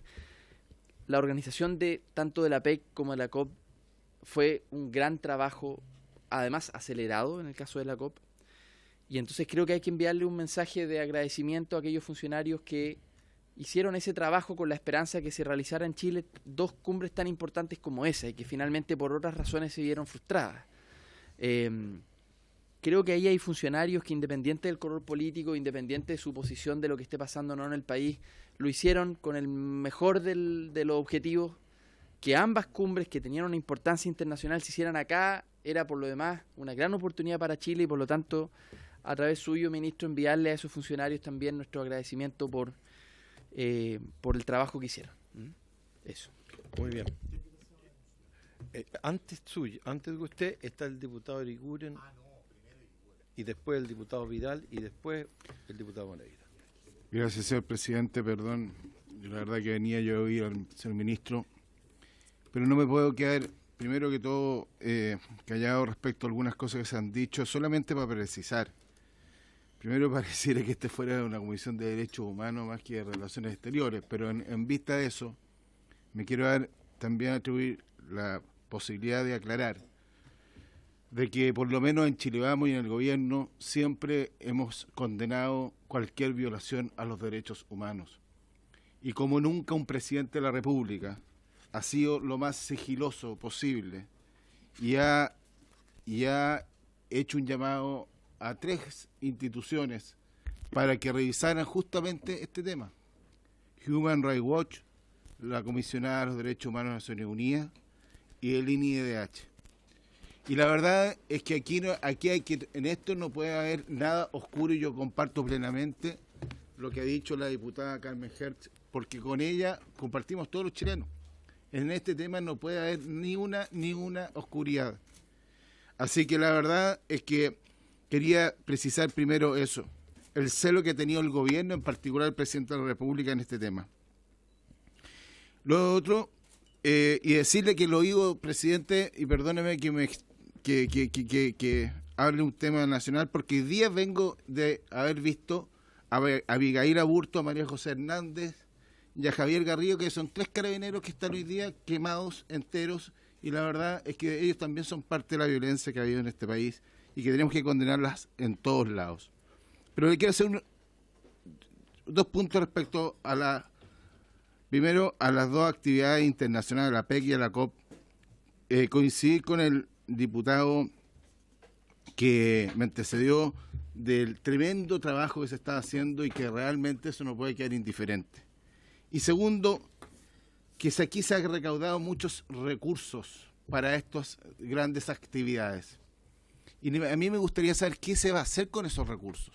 la organización tanto de la PEC como de la COP fue un gran trabajo, además acelerado en el caso de la COP, y entonces creo que hay que enviarle un mensaje de agradecimiento a aquellos funcionarios que hicieron ese trabajo con la esperanza de que se realizara en Chile dos cumbres tan importantes como esa, y que finalmente por otras razones se vieron frustradas. Creo que ahí hay funcionarios que, independiente del color político, independiente de su posición de lo que esté pasando o no en el país, lo hicieron con el mejor de los objetivos. Que ambas cumbres que tenían una importancia internacional se hicieran acá era, por lo demás, una gran oportunidad para Chile, y por lo tanto, a través suyo, ministro, enviarle a esos funcionarios también nuestro agradecimiento por el trabajo que hicieron. Eso. Muy bien. Antes de usted está el diputado Eriguren. y después el diputado Vidal y después el diputado Moreira. Gracias, señor presidente. Perdón, la verdad que venía yo a oír al señor ministro, pero no me puedo quedar, primero que todo, callado respecto a algunas cosas que se han dicho, solamente para precisar. Primero, pareciera que fuera una comisión de derechos humanos más que de relaciones exteriores, pero en vista de eso, me quiero también atribuir la posibilidad de aclarar de que por lo menos en Chile Vamos y en el gobierno siempre hemos condenado cualquier violación a los derechos humanos. Y como nunca un presidente de la República ha sido lo más sigiloso posible y ha hecho un llamado a 3 instituciones para que revisaran justamente este tema: Human Rights Watch, la Comisionada de los Derechos Humanos de Naciones Unidas y el INIDH. Y la verdad es que en esto no puede haber nada oscuro, y yo comparto plenamente lo que ha dicho la diputada Carmen Hertz, porque con ella compartimos todos los chilenos. En este tema no puede haber ni una oscuridad. Así que la verdad es que quería precisar primero eso, el celo que ha tenido el gobierno, en particular el presidente de la República, en este tema. Lo otro, y decirle que lo digo, presidente, y perdóneme que hable un tema nacional, porque hoy día vengo de haber visto a Abigail Aburto, a María José Hernández y a Javier Garrido, que son 3 carabineros que están hoy día quemados enteros, y la verdad es que ellos también son parte de la violencia que ha habido en este país y que tenemos que condenarlas en todos lados. Pero le quiero hacer 2 puntos respecto a primero a las 2 actividades internacionales, la PEC y a la COP. Coincidir con el diputado que me antecedió del tremendo trabajo que se está haciendo y que realmente eso no puede quedar indiferente. Y segundo, que aquí se han recaudado muchos recursos para estas grandes actividades. Y a mí me gustaría saber qué se va a hacer con esos recursos.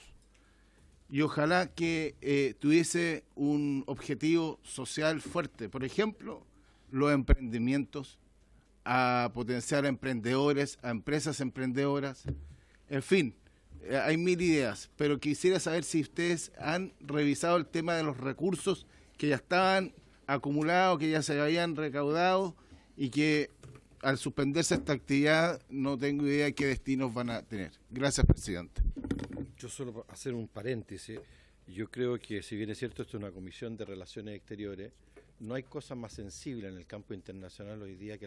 Y ojalá que tuviese un objetivo social fuerte. Por ejemplo, los emprendimientos, a potenciar a emprendedores, a empresas emprendedoras. En fin, hay 1000 ideas, pero quisiera saber si ustedes han revisado el tema de los recursos que ya estaban acumulados, que ya se habían recaudado y que al suspenderse esta actividad no tengo idea de qué destinos van a tener. Gracias, presidente. Yo solo hacer un paréntesis. Yo creo que, si bien es cierto, esto es una comisión de relaciones exteriores, no hay cosa más sensible en el campo internacional hoy día que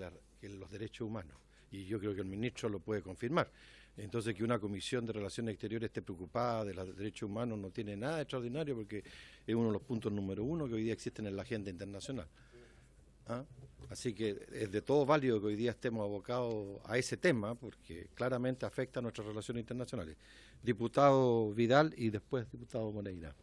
los derechos humanos. Y yo creo que el ministro lo puede confirmar. Entonces, que una comisión de relaciones exteriores esté preocupada de los derechos humanos no tiene nada de extraordinario, porque es uno de los puntos número 1 que hoy día existen en la agenda internacional. ¿Ah? Así que es de todo válido que hoy día estemos abocados a ese tema, porque claramente afecta a nuestras relaciones internacionales. Diputado Vidal y después diputado Moreira.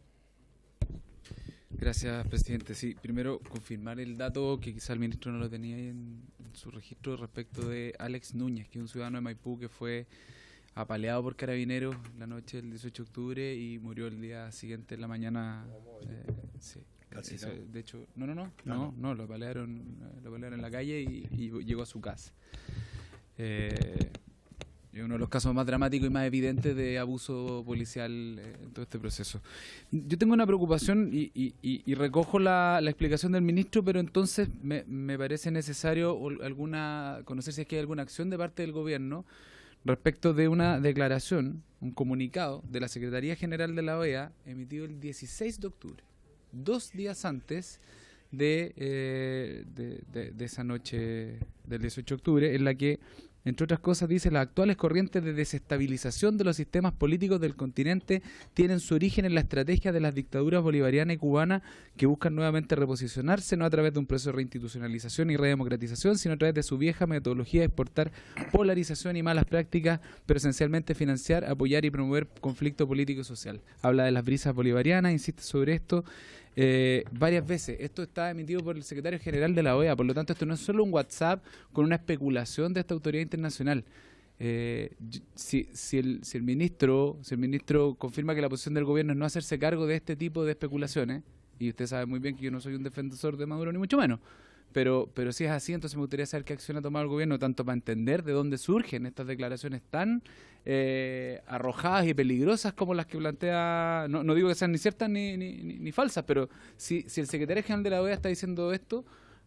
Gracias, presidente. Sí, primero confirmar el dato que quizá el ministro no lo tenía ahí en su registro respecto de Alex Núñez, que es un ciudadano de Maipú que fue apaleado por carabineros la noche del 18 de octubre y murió el día siguiente en la mañana. Sí. Eso, de hecho, no, lo apalearon en la calle y llegó a su casa. Es uno de los casos más dramáticos y más evidentes de abuso policial en todo este proceso. Yo tengo una preocupación y recojo la explicación del ministro, pero entonces me parece necesario conocer si es que hay alguna acción de parte del gobierno respecto de una declaración, un comunicado de la Secretaría General de la OEA emitido el 16 de octubre, 2 días antes de esa noche del 18 de octubre, en la que, entre otras cosas, dice: las actuales corrientes de desestabilización de los sistemas políticos del continente tienen su origen en la estrategia de las dictaduras bolivariana y cubana, que buscan nuevamente reposicionarse, no a través de un proceso de reinstitucionalización y redemocratización, sino a través de su vieja metodología de exportar polarización y malas prácticas, pero esencialmente financiar, apoyar y promover conflicto político y social. Habla de las brisas bolivarianas, insiste sobre esto varias veces. Esto está emitido por el secretario general de la OEA, por lo tanto esto no es solo un WhatsApp con una especulación de esta autoridad internacional. Si el ministro confirma que la posición del gobierno es no hacerse cargo de este tipo de especulaciones, y usted sabe muy bien que yo no soy un defensor de Maduro ni mucho menos, pero si es así, entonces me gustaría saber qué acción ha tomado el gobierno, tanto para entender de dónde surgen estas declaraciones tan arrojadas y peligrosas como las que plantea, no digo que sean ni ciertas ni falsas, pero si el secretario general de la OEA está diciendo esto,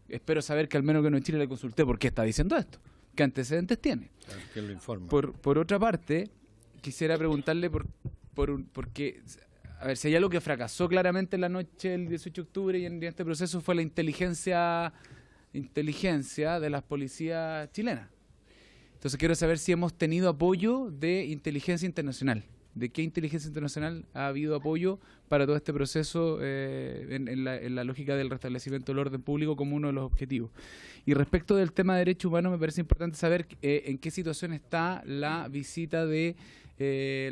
espero saber que al menos que no en Chile le consulté por qué está diciendo esto, qué antecedentes tiene. ¿Quién lo informa? Por otra parte, quisiera preguntarle porque, a ver, si hay algo que fracasó claramente en la noche del 18 de octubre y en este proceso fue la inteligencia de las policías chilenas. Entonces quiero saber si hemos tenido apoyo de inteligencia internacional. ¿De qué inteligencia internacional ha habido apoyo para todo este proceso en la lógica del restablecimiento del orden público como uno de los objetivos? Y respecto del tema de derechos humanos, me parece importante saber en qué situación está la visita de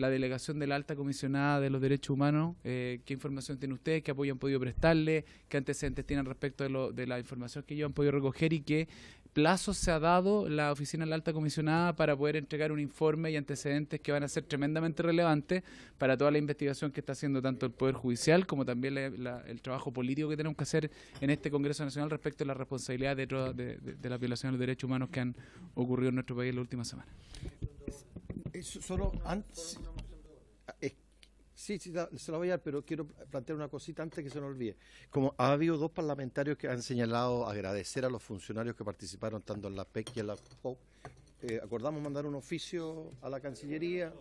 la delegación de la alta comisionada de los derechos humanos. ¿Qué información tiene ustedes? ¿Qué apoyo han podido prestarle? ¿Qué antecedentes tienen respecto de la información que ellos han podido recoger? ¿Y qué plazo se ha dado la oficina de la alta comisionada para poder entregar un informe y antecedentes que van a ser tremendamente relevantes para toda la investigación que está haciendo tanto el Poder Judicial como también el trabajo político que tenemos que hacer en este Congreso Nacional respecto a la responsabilidad de las violaciones de los derechos humanos que han ocurrido en nuestro país en la última semana? Solo antes... Sí, se lo voy a dar, pero quiero plantear una cosita antes que se nos olvide. Como ha habido dos parlamentarios que han señalado agradecer a los funcionarios que participaron tanto en la PEC y en la COP, acordamos mandar un oficio a la Cancillería,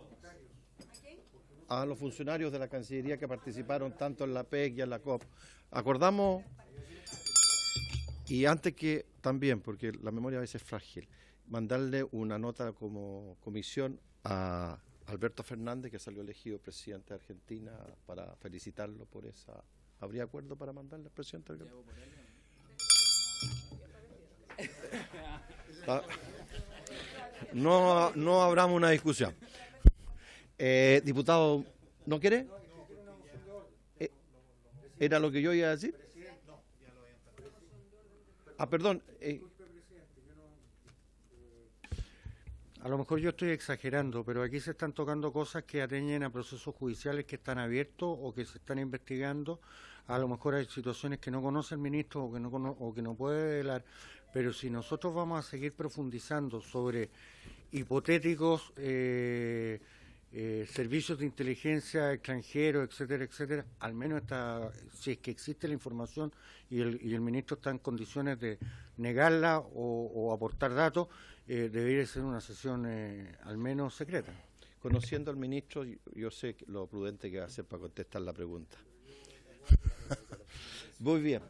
a los funcionarios de la Cancillería que participaron tanto en la PEC y en la COP. Acordamos, y antes que también, porque la memoria a veces es frágil, mandarle una nota como comisión a Alberto Fernández, que salió elegido presidente de Argentina, para felicitarlo por esa... ¿Habría acuerdo para mandarle al presidente? No abramos una discusión. Diputado, ¿no quiere? ¿Era lo que yo iba a decir? Perdón. A lo mejor yo estoy exagerando, pero aquí se están tocando cosas que atañen a procesos judiciales que están abiertos o que se están investigando. A lo mejor hay situaciones que no conoce el ministro o que no puede velar, pero si nosotros vamos a seguir profundizando sobre hipotéticos servicios de inteligencia extranjeros, etcétera, etcétera, al menos si es que existe la información y el ministro está en condiciones de negarla o aportar datos, debería ser una sesión al menos secreta. Conociendo al ministro, yo sé lo prudente que va a hacer para contestar la pregunta. Muy bien.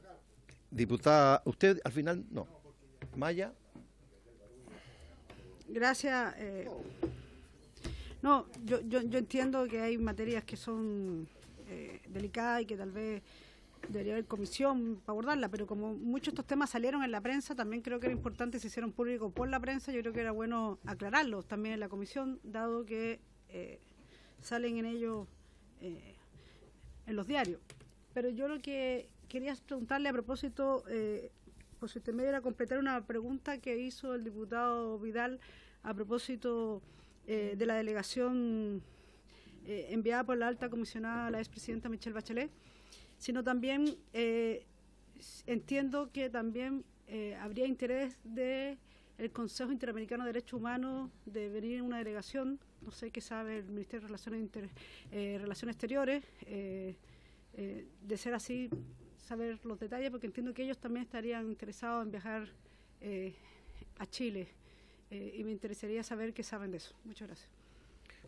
Diputada, usted al final no. Maya. Gracias. No, yo entiendo que hay materias que son delicadas y que tal vez debería haber comisión para abordarla, pero como muchos de estos temas salieron en la prensa, también creo que era importante, se hicieron públicos por la prensa, yo creo que era bueno aclararlos también en la comisión, dado que salen en ellos en los diarios. Pero yo lo que quería preguntarle a propósito, por si usted me diera completar una pregunta que hizo el diputado Vidal a propósito de la delegación enviada por la alta comisionada, la expresidenta Michelle Bachelet, sino también entiendo que también habría interés de el Consejo Interamericano de Derechos Humanos de venir en una delegación, no sé qué sabe el Ministerio de Relaciones Exteriores, de ser así, saber los detalles, porque entiendo que ellos también estarían interesados en viajar a Chile. Y me interesaría saber qué saben de eso. Muchas gracias.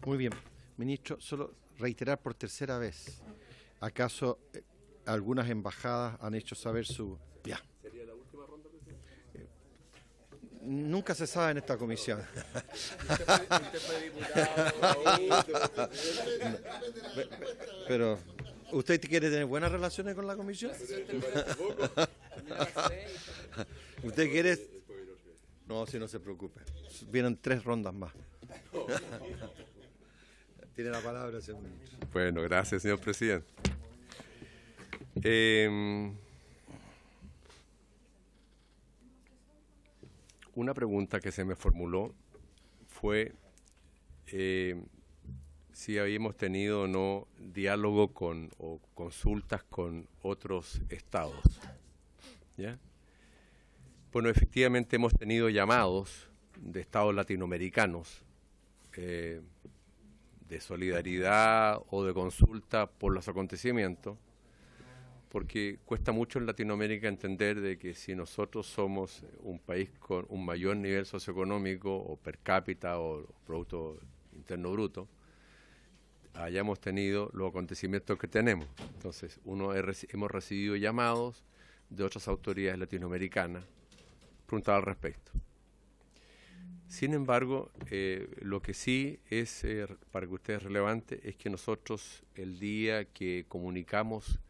Muy bien. Ministro, solo reiterar por tercera vez. ¿Acaso algunas embajadas han hecho saber su... Ya. ¿Sería la última ronda, presidente? Nunca se sabe en esta comisión. Pero, ¿usted quiere tener buenas relaciones con la comisión? ¿Usted quiere...? No, si no se preocupe. Vienen 3 rondas más. Tiene la palabra, señor ministro. Bueno, gracias, señor presidente. Una pregunta que se me formuló fue si habíamos tenido o no diálogo o consultas con otros estados. ¿Ya? Bueno, efectivamente hemos tenido llamados de estados latinoamericanos de solidaridad o de consulta por los acontecimientos, porque cuesta mucho en Latinoamérica entender de que si nosotros somos un país con un mayor nivel socioeconómico o per cápita o Producto Interno Bruto, hayamos tenido los acontecimientos que tenemos. Entonces, hemos recibido llamados de otras autoridades latinoamericanas preguntar al respecto. Sin embargo, lo que sí es, para que usted es relevante, es que nosotros el día que comunicamos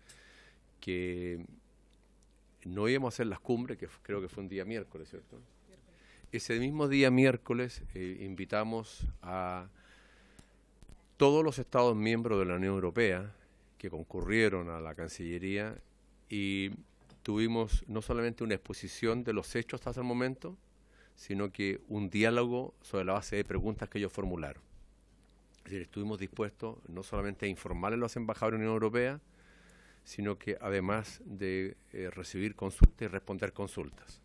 que no íbamos a hacer las cumbres, que creo que fue un día miércoles, ¿cierto? Ese mismo día miércoles invitamos a todos los Estados miembros de la Unión Europea que concurrieron a la Cancillería y tuvimos no solamente una exposición de los hechos hasta el momento, sino que un diálogo sobre la base de preguntas que ellos formularon. Es decir, estuvimos dispuestos no solamente a informarles a los embajadores de la Unión Europea, sino que además de recibir consultas y responder consultas.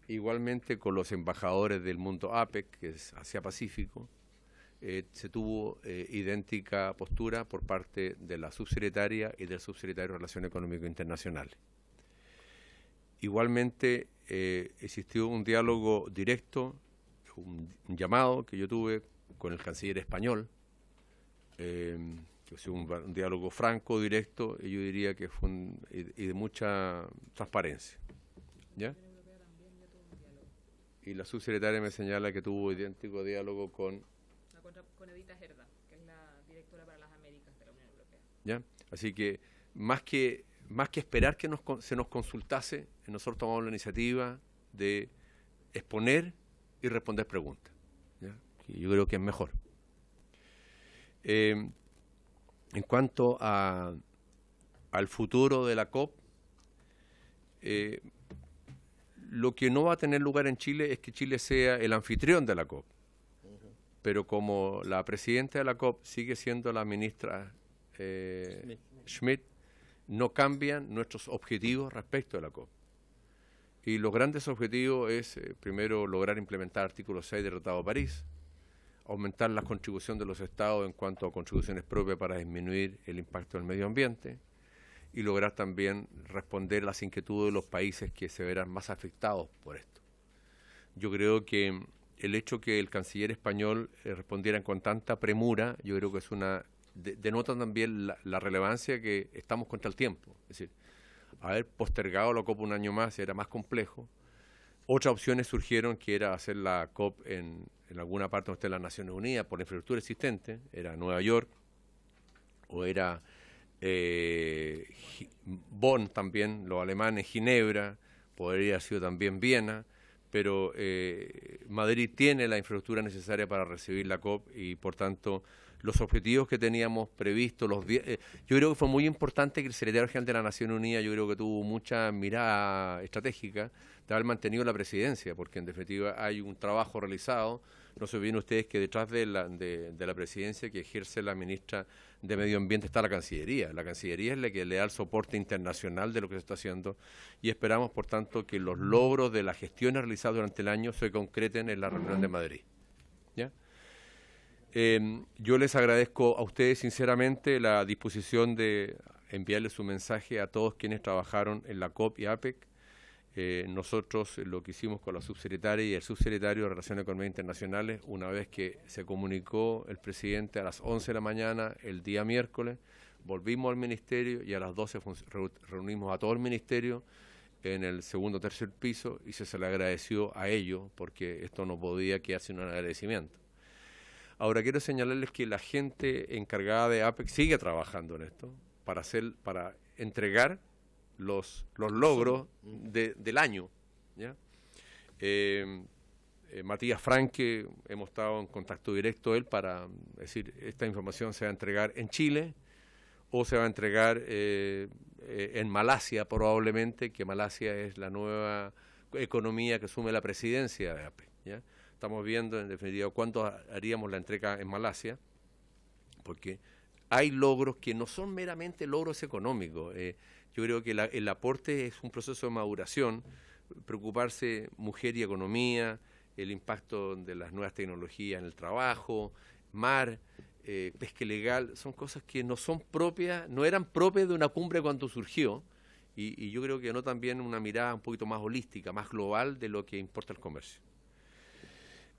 Igualmente con los embajadores del mundo APEC, que es Asia-Pacífico, se tuvo idéntica postura por parte de la subsecretaria y del subsecretario de Relaciones Económicas Internacionales. Igualmente existió un diálogo directo, un llamado que yo tuve con el canciller español, que fue un diálogo franco, directo, y yo diría que fue y de mucha transparencia. ¿Ya? Y la subsecretaria me señala que tuvo idéntico diálogo con Edita Gerda, que es la directora para las Américas de la Unión Europea. ¿Ya? Así que más que esperar que se nos consultase, nosotros tomamos la iniciativa de exponer y responder preguntas, ¿ya? Que yo creo que es mejor. En cuanto al futuro de la COP, lo que no va a tener lugar en Chile es que Chile sea el anfitrión de la COP. Pero como la presidenta de la COP sigue siendo la ministra Schmidt, no cambian nuestros objetivos respecto a la COP. Y los grandes objetivos es, primero, lograr implementar artículo 6 del Tratado de París, aumentar la contribución de los estados en cuanto a contribuciones propias para disminuir el impacto del medio ambiente y lograr también responder a las inquietudes de los países que se verán más afectados por esto. Yo creo que el hecho que el canciller español respondiera con tanta premura, yo creo que es denota también la relevancia que estamos contra el tiempo. Es decir, haber postergado la COP un año más era más complejo. Otras opciones surgieron, que era hacer la COP en alguna parte donde esté las Naciones Unidas por la infraestructura existente, era Nueva York, o era Bonn también, los alemanes, Ginebra, podría haber sido también Viena, pero Madrid tiene la infraestructura necesaria para recibir la COP y, por tanto, los objetivos que teníamos previstos, yo creo que fue muy importante que el secretario general de la Nación Unida, yo creo que tuvo mucha mirada estratégica de haber mantenido la presidencia, porque en definitiva hay un trabajo realizado. No se olviden ustedes que detrás de la presidencia que ejerce la ministra de Medio Ambiente está la Cancillería. La Cancillería es la que le da el soporte internacional de lo que se está haciendo y esperamos, por tanto, que los logros de las gestiones realizadas durante el año se concreten en la reunión de Madrid. ¿Ya? Yo les agradezco a ustedes sinceramente la disposición de enviarles su mensaje a todos quienes trabajaron en la COP y APEC. Nosotros lo que hicimos con la subsecretaria y el subsecretario de Relaciones Económicas Internacionales, una vez que se comunicó el presidente a las 11 de la mañana el día miércoles, volvimos al ministerio y a las 12 reunimos a todo el ministerio en el segundo o tercer piso y se le agradeció a ellos porque esto no podía quedar sin un agradecimiento. Ahora quiero señalarles que la gente encargada de APEC sigue trabajando en esto para entregar los logros del año, ¿ya? Matías Franque, hemos estado en contacto directo él para decir, esta información se va a entregar en Chile o se va a entregar en Malasia probablemente, que Malasia es la nueva economía que asume la presidencia de APEC, ¿ya? Estamos viendo en definitiva cuánto haríamos la entrega en Malasia, porque hay logros que no son meramente logros económicos. Yo creo que el aporte es un proceso de maduración, preocuparse mujer y economía, el impacto de las nuevas tecnologías en el trabajo, mar, pesca ilegal, son cosas que no son propias, no eran propias de una cumbre cuando surgió, y yo creo que no también una mirada un poquito más holística, más global de lo que importa el comercio.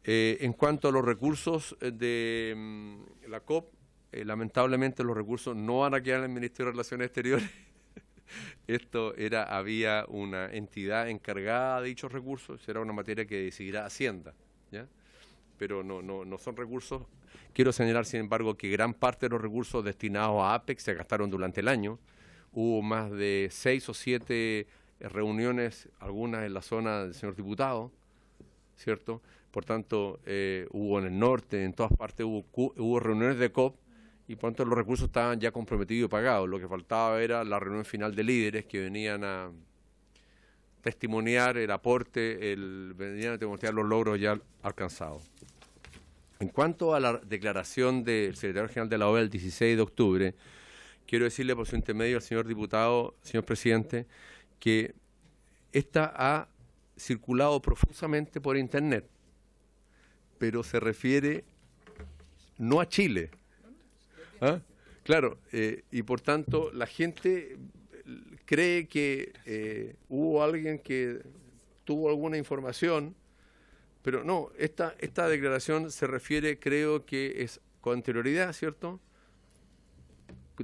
En cuanto a los recursos de la COP, lamentablemente los recursos no van a quedar en el Ministerio de Relaciones Exteriores. Había una entidad encargada de dichos recursos, será una materia que decidirá Hacienda, ¿ya? Pero no son recursos. Quiero señalar, sin embargo, que gran parte de los recursos destinados a APEC se gastaron durante el año. Hubo más de 6 o 7 reuniones, algunas en la zona del señor diputado, ¿cierto? Por tanto, hubo en el norte, en todas partes hubo reuniones de COP, y por tanto los recursos estaban ya comprometidos y pagados. Lo que faltaba era la reunión final de líderes que venían a testimoniar el aporte, venían a testimoniar los logros ya alcanzados. En cuanto a la declaración del secretario general de la OEA el 16 de octubre, quiero decirle por su intermedio al señor diputado, señor presidente, que esta ha circulado profusamente por internet, pero se refiere no a Chile. ¿Ah? Claro, y por tanto la gente cree que hubo alguien que tuvo alguna información, pero no, esta declaración se refiere, creo que es con anterioridad, ¿cierto?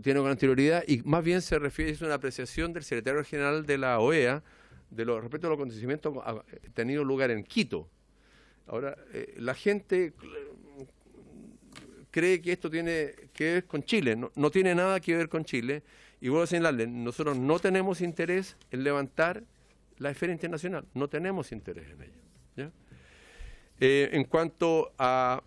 Tiene con anterioridad, y más bien se refiere, es una apreciación del secretario general de la OEA respecto a los acontecimientos tenidos lugar en Quito. Ahora, la gente cree que esto tiene que ver con Chile, no tiene nada que ver con Chile, y vuelvo a señalarle, nosotros no tenemos interés en levantar la esfera internacional, no tenemos interés en ello, ¿ya? En cuanto a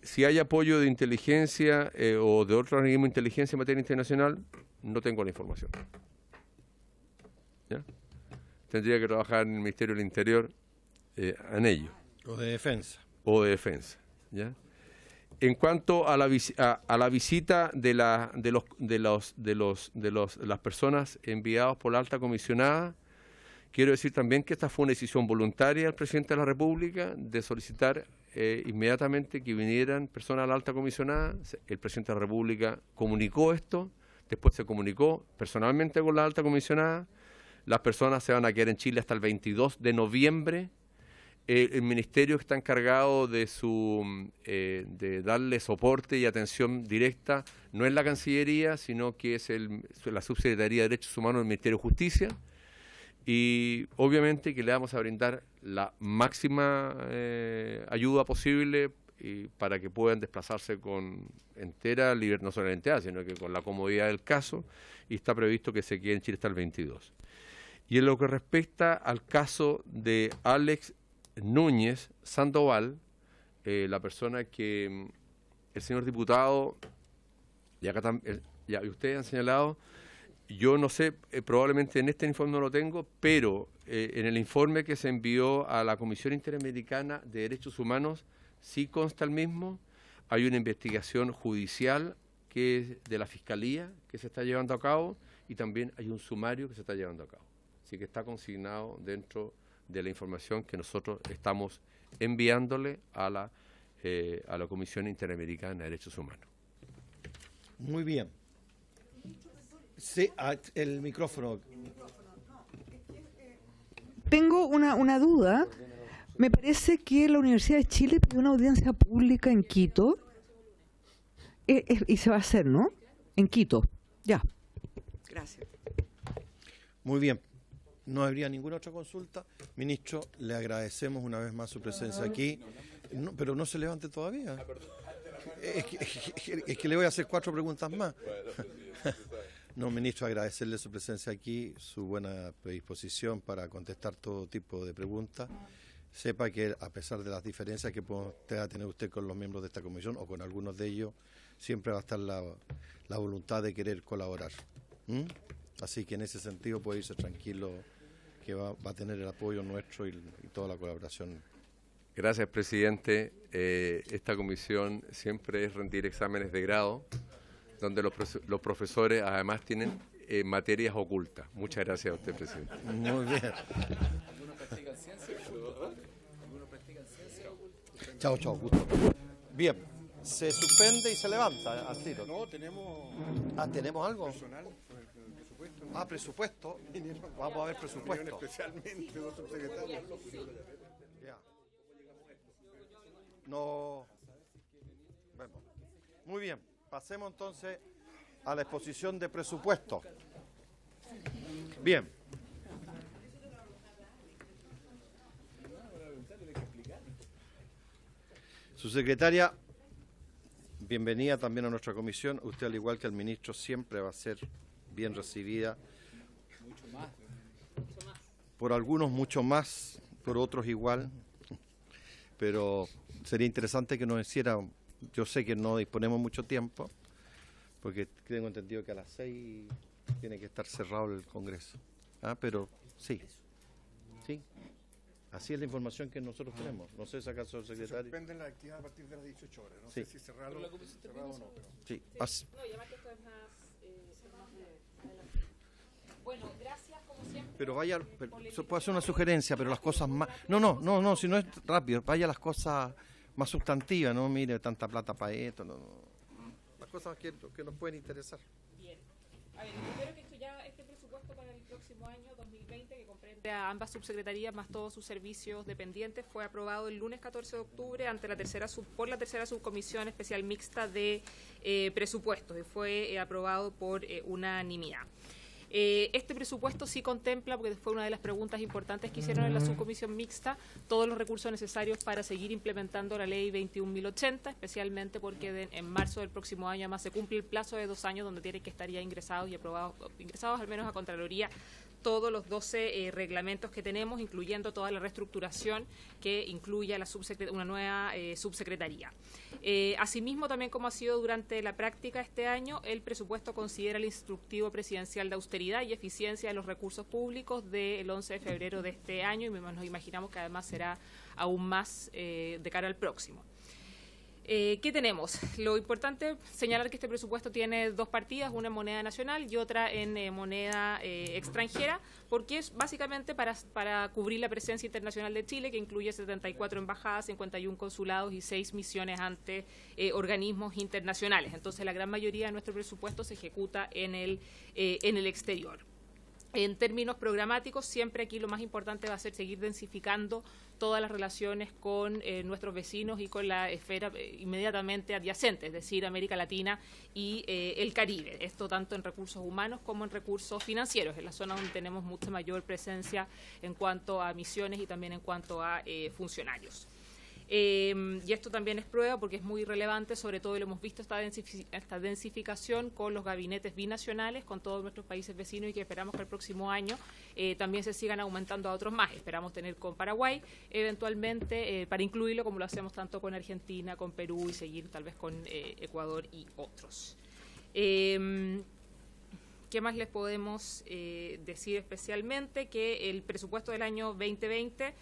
si hay apoyo de inteligencia o de otro organismo de inteligencia en materia internacional, no tengo la información, ¿ya? Tendría que trabajar en el Ministerio del Interior en ello. O de defensa. O de defensa, ¿ya? En cuanto a la visita de las personas enviadas por la alta comisionada, quiero decir también que esta fue una decisión voluntaria del presidente de la República de solicitar inmediatamente que vinieran personas a la alta comisionada. El presidente de la República comunicó esto, después se comunicó personalmente con la alta comisionada. Las personas se van a quedar en Chile hasta el 22 de noviembre. El ministerio está encargado de darle soporte y atención directa, no es la Cancillería, sino que es la Subsecretaría de Derechos Humanos del Ministerio de Justicia, y obviamente que le vamos a brindar la máxima ayuda posible para que puedan desplazarse con entera libertad, no solamente sino que con la comodidad del caso, y está previsto que se quede en Chile hasta el 22. Y en lo que respecta al caso de Alex Núñez Sandoval, la persona que el señor diputado y ustedes han señalado, yo no sé, probablemente en este informe no lo tengo, pero en el informe que se envió a la Comisión Interamericana de Derechos Humanos sí consta el mismo. Hay una investigación judicial que es de la Fiscalía que se está llevando a cabo, y también hay un sumario que se está llevando a cabo. Así que está consignado dentro de la información que nosotros estamos enviándole a la Comisión Interamericana de Derechos Humanos. Muy bien. Sí, el micrófono. Tengo una duda. Me parece que la Universidad de Chile pidió una audiencia pública en Quito. Y se va a hacer, ¿no? En Quito. Ya. Gracias. Muy bien. No habría ninguna otra consulta. Ministro, le agradecemos una vez más su presencia aquí. No, pero no se levante todavía. Es que le voy a hacer 4 preguntas más. No, ministro, agradecerle su presencia aquí, su buena predisposición para contestar todo tipo de preguntas. Sepa que a pesar de las diferencias que pueda tener usted con los miembros de esta comisión o con algunos de ellos, siempre va a estar la voluntad de querer colaborar. Así que en ese sentido puede irse tranquilo, que va a tener el apoyo nuestro y toda la colaboración. Gracias, presidente. Esta comisión siempre es rendir exámenes de grado, donde los profesores además tienen materias ocultas. Muchas gracias a usted, presidente. Muy bien. Chao, chao, gusto. Bien, se suspende y se levanta al tiro. No, tenemos... ¿tenemos algo? Personal, presupuesto. Presupuesto. Vamos a ver presupuesto. Especialmente los subsecretarios. Ya. No. Vemos. Muy bien, pasemos entonces a la exposición de presupuesto. Bien. Su secretaria, bienvenida también a nuestra comisión. Usted, al igual que el ministro, siempre va a ser bien recibida. Por algunos mucho más, por otros igual. Pero sería interesante que nos hiciera, yo sé que no disponemos mucho tiempo, porque tengo entendido que a las 6 tiene que estar cerrado el Congreso. Pero sí, sí. Así es la información que nosotros tenemos. No sé si acaso el secretario... Suspenden la actividad a partir de las 18 horas. No Sí. sé si cerrado o no. Pero... Sí. No, y además que esto es más adelante. Bueno, gracias como siempre. Pero vaya, puedo hacer una sugerencia, pero las cosas más... No, si no es rápido, vaya a las cosas más sustantivas, no mire tanta plata para esto, no. Las cosas que nos pueden interesar. Bien. A ver, primero que este presupuesto para el próximo año 2020, que comprende a ambas subsecretarías más todos sus servicios dependientes, fue aprobado el lunes 14 de octubre ante por la tercera subcomisión especial mixta de presupuestos y fue aprobado por unanimidad. Este presupuesto sí contempla, porque fue una de las preguntas importantes que hicieron en la subcomisión mixta, todos los recursos necesarios para seguir implementando la ley 21.080, especialmente porque en marzo del próximo año además se cumple el plazo de 2 años donde tienen que estar ya ingresados y aprobados, ingresados al menos a Contraloría, todos los 12 reglamentos que tenemos, incluyendo toda la reestructuración que incluya una nueva subsecretaría. Asimismo, también como ha sido durante la práctica este año, el presupuesto considera el instructivo presidencial de austeridad y eficiencia de los recursos públicos del 11 de febrero de este año, y nos imaginamos que además será aún más de cara al próximo. ¿Qué tenemos? Lo importante, señalar que este presupuesto tiene 2 partidas, una en moneda nacional y otra en moneda extranjera, porque es básicamente para cubrir la presencia internacional de Chile, que incluye 74 embajadas, 51 consulados y 6 misiones ante organismos internacionales. Entonces, la gran mayoría de nuestro presupuesto se ejecuta en el exterior. En términos programáticos, siempre aquí lo más importante va a ser seguir densificando todas las relaciones con nuestros vecinos y con la esfera inmediatamente adyacente, es decir, América Latina y el Caribe. Esto tanto en recursos humanos como en recursos financieros, en la zona donde tenemos mucha mayor presencia en cuanto a misiones y también en cuanto a funcionarios. Y esto también es prueba porque es muy relevante, sobre todo lo hemos visto esta densificación con los gabinetes binacionales con todos nuestros países vecinos, y que esperamos que el próximo año también se sigan aumentando a otros más. Esperamos tener con Paraguay eventualmente para incluirlo, como lo hacemos tanto con Argentina, con Perú y seguir tal vez con Ecuador y otros. ¿Qué más les podemos decir especialmente? Que el presupuesto del año 2020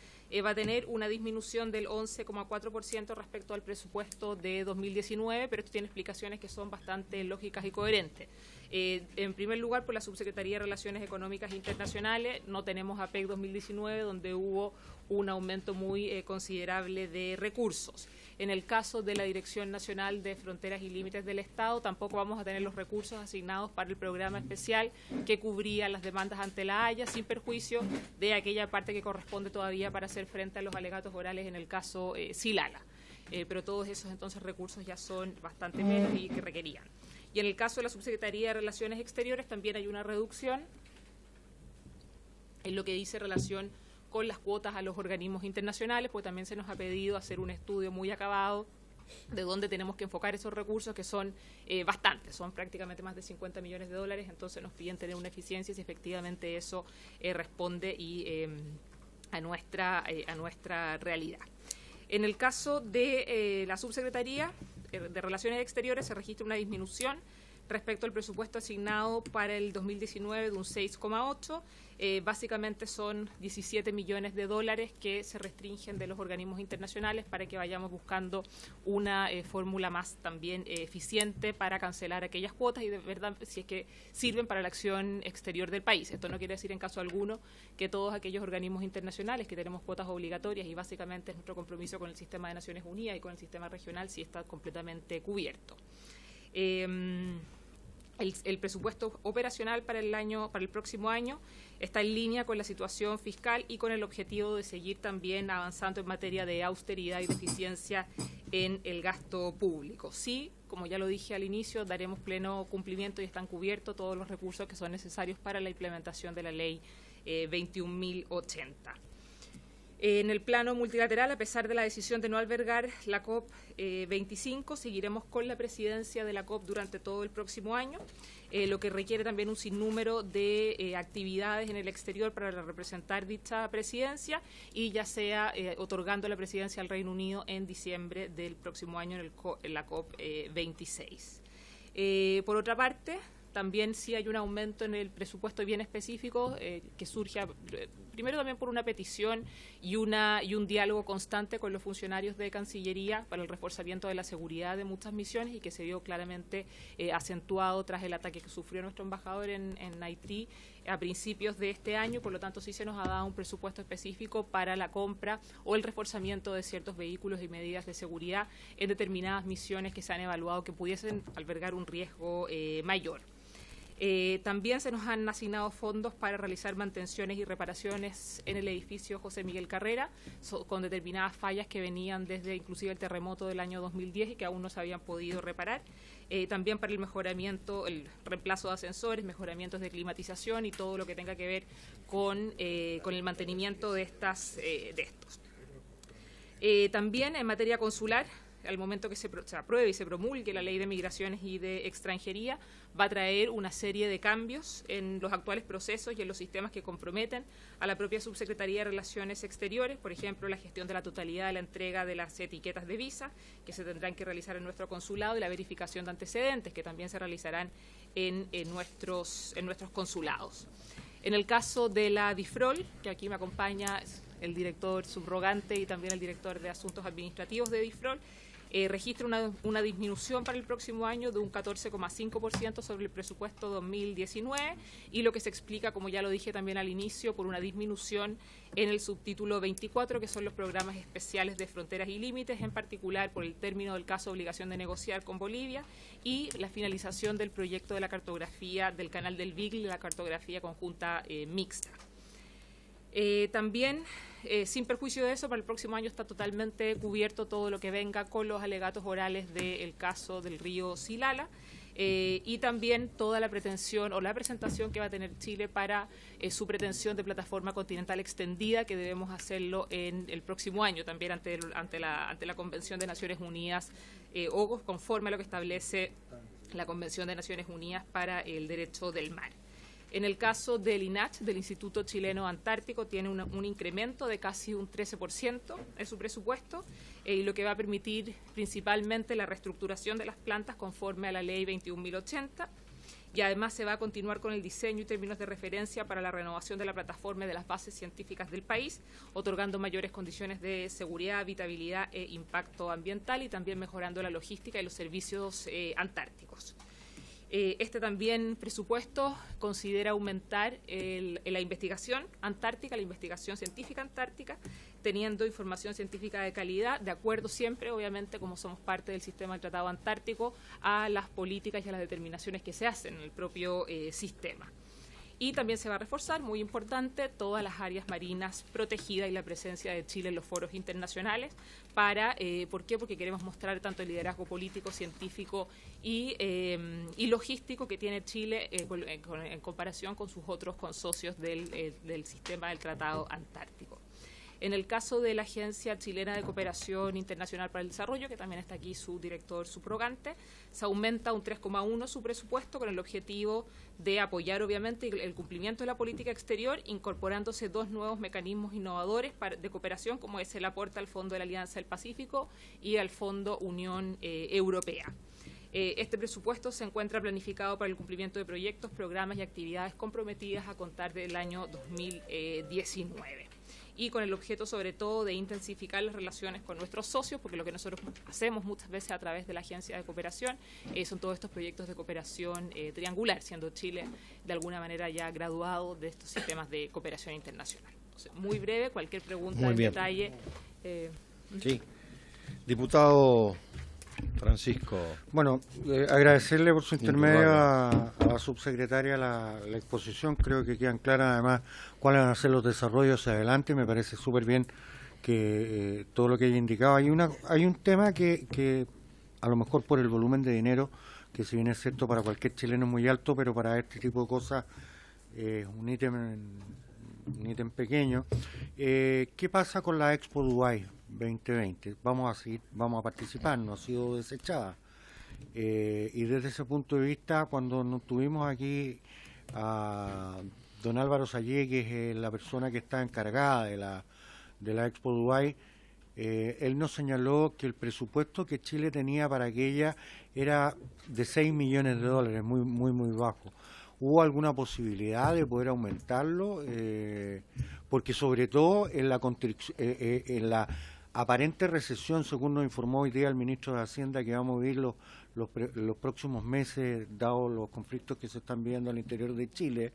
va a tener una disminución del 11,4% respecto al presupuesto de 2019, pero esto tiene explicaciones que son bastante lógicas y coherentes. En primer lugar, por la Subsecretaría de Relaciones Económicas Internacionales, no tenemos APEC 2019, donde hubo un aumento muy considerable de recursos. En el caso de la Dirección Nacional de Fronteras y Límites del Estado, tampoco vamos a tener los recursos asignados para el programa especial que cubría las demandas ante la Haya, sin perjuicio de aquella parte que corresponde todavía para hacer frente a los alegatos orales en el caso Silala. Pero todos esos entonces recursos ya son bastante menos y que requerían. Y en el caso de la Subsecretaría de Relaciones Exteriores también hay una reducción en lo que dice relación con las cuotas a los organismos internacionales, porque también se nos ha pedido hacer un estudio muy acabado de dónde tenemos que enfocar esos recursos, que son bastantes, son prácticamente más de 50 millones de dólares, entonces nos piden tener una eficiencia y si efectivamente eso responde a nuestra realidad. En el caso de la Subsecretaría de Relaciones Exteriores se registra una disminución respecto al presupuesto asignado para el 2019 de un 6,8. Básicamente son 17 millones de dólares que se restringen de los organismos internacionales para que vayamos buscando una fórmula más también eficiente para cancelar aquellas cuotas y de verdad si es que sirven para la acción exterior del país. Esto no quiere decir en caso alguno que todos aquellos organismos internacionales que tenemos cuotas obligatorias y básicamente es nuestro compromiso con el sistema de Naciones Unidas y con el sistema regional sí está completamente cubierto. El presupuesto operacional para el próximo año está en línea con la situación fiscal y con el objetivo de seguir también avanzando en materia de austeridad y de eficiencia en el gasto público. Sí, como ya lo dije al inicio, daremos pleno cumplimiento y están cubiertos todos los recursos que son necesarios para la implementación de la ley 21.080. En el plano multilateral, a pesar de la decisión de no albergar la COP25, seguiremos con la presidencia de la COP durante todo el próximo año, lo que requiere también un sinnúmero de actividades en el exterior para representar dicha presidencia y ya sea otorgando la presidencia al Reino Unido en diciembre del próximo año en la COP26. Por otra parte, también sí hay un aumento en el presupuesto bien específico que surge primero también por una petición y un diálogo constante con los funcionarios de Cancillería para el reforzamiento de la seguridad de muchas misiones y que se vio claramente acentuado tras el ataque que sufrió nuestro embajador en Haití a principios de este año. Por lo tanto, sí se nos ha dado un presupuesto específico para la compra o el reforzamiento de ciertos vehículos y medidas de seguridad en determinadas misiones que se han evaluado que pudiesen albergar un riesgo mayor. También se nos han asignado fondos para realizar mantenciones y reparaciones en el edificio José Miguel Carrera, con determinadas fallas que venían desde inclusive el terremoto del año 2010 y que aún no se habían podido reparar. También para el mejoramiento, el reemplazo de ascensores, mejoramientos de climatización y todo lo que tenga que ver con el mantenimiento de estos. También en materia consular, al momento que se apruebe y se promulgue la Ley de Migraciones y de Extranjería, va a traer una serie de cambios en los actuales procesos y en los sistemas que comprometen a la propia Subsecretaría de Relaciones Exteriores, por ejemplo, la gestión de la totalidad de la entrega de las etiquetas de visa, que se tendrán que realizar en nuestro consulado, y la verificación de antecedentes, que también se realizarán en nuestros consulados. En el caso de la DIFROL, que aquí me acompaña el director subrogante y también el director de Asuntos Administrativos de DIFROL, registra una disminución para el próximo año de un 14,5% sobre el presupuesto 2019 y lo que se explica, como ya lo dije también al inicio, por una disminución en el subtítulo 24, que son los programas especiales de fronteras y límites, en particular por el término del caso de obligación de negociar con Bolivia y la finalización del proyecto de la cartografía del Canal del Beagle y la cartografía conjunta mixta. También, sin perjuicio de eso, para el próximo año está totalmente cubierto todo lo que venga con los alegatos orales del caso del río Silala y también toda la pretensión o la presentación que va a tener Chile para su pretensión de plataforma continental extendida, que debemos hacerlo en el próximo año también ante la Convención de Naciones Unidas o conforme a lo que establece la Convención de Naciones Unidas para el Derecho del Mar. En el caso del INACH, del Instituto Chileno Antártico, tiene un incremento de casi un 13% en su presupuesto, lo que va a permitir principalmente la reestructuración de las plantas conforme a la Ley 21.080, y además se va a continuar con el diseño y términos de referencia para la renovación de la plataforma y de las bases científicas del país, otorgando mayores condiciones de seguridad, habitabilidad e impacto ambiental y también mejorando la logística y los servicios antárticos. Este también presupuesto considera aumentar la investigación antártica, la investigación científica antártica, teniendo información científica de calidad, de acuerdo siempre, obviamente, como somos parte del sistema del Tratado Antártico, a las políticas y a las determinaciones que se hacen en el propio sistema. Y también se va a reforzar, muy importante, todas las áreas marinas protegidas y la presencia de Chile en los foros internacionales. ¿Por qué? Porque queremos mostrar tanto el liderazgo político, científico y logístico que tiene Chile en comparación con sus otros consocios del sistema del Tratado Antártico. En el caso de la Agencia Chilena de Cooperación Internacional para el Desarrollo, que también está aquí su director subrogante, se aumenta un 3,1 su presupuesto con el objetivo de apoyar obviamente el cumplimiento de la política exterior, incorporándose dos nuevos mecanismos innovadores de cooperación, como es el aporte al Fondo de la Alianza del Pacífico y al Fondo Unión Europea. Este presupuesto se encuentra planificado para el cumplimiento de proyectos, programas y actividades comprometidas a contar del año 2019. Y con el objeto sobre todo de intensificar las relaciones con nuestros socios, porque lo que nosotros hacemos muchas veces a través de la Agencia de Cooperación son todos estos proyectos de cooperación triangular, siendo Chile de alguna manera ya graduado de estos sistemas de cooperación internacional. Entonces, muy breve, cualquier pregunta en detalle. Sí. Diputado Francisco. Bueno, agradecerle por su intermedio a la subsecretaria la exposición. Creo que quedan claras además cuáles van a ser los desarrollos hacia adelante. Me parece súper bien que todo lo que ella indicado. Hay un tema que a lo mejor por el volumen de dinero, que si bien es cierto para cualquier chileno es muy alto, pero para este tipo de cosas es un ítem pequeño. ¿Qué pasa con la Expo Dubái 2020? Vamos a participar, no ha sido desechada. Y desde ese punto de vista, cuando nos tuvimos aquí a don Álvaro Sayé, que es la persona que está encargada de la Expo Dubái, él nos señaló que el presupuesto que Chile tenía para aquella era de $6 millones, muy bajo. ¿Hubo alguna posibilidad de poder aumentarlo? Porque sobre todo en la aparente recesión, según nos informó hoy día el ministro de Hacienda, que vamos a vivir los próximos meses, dados los conflictos que se están viendo al interior de Chile,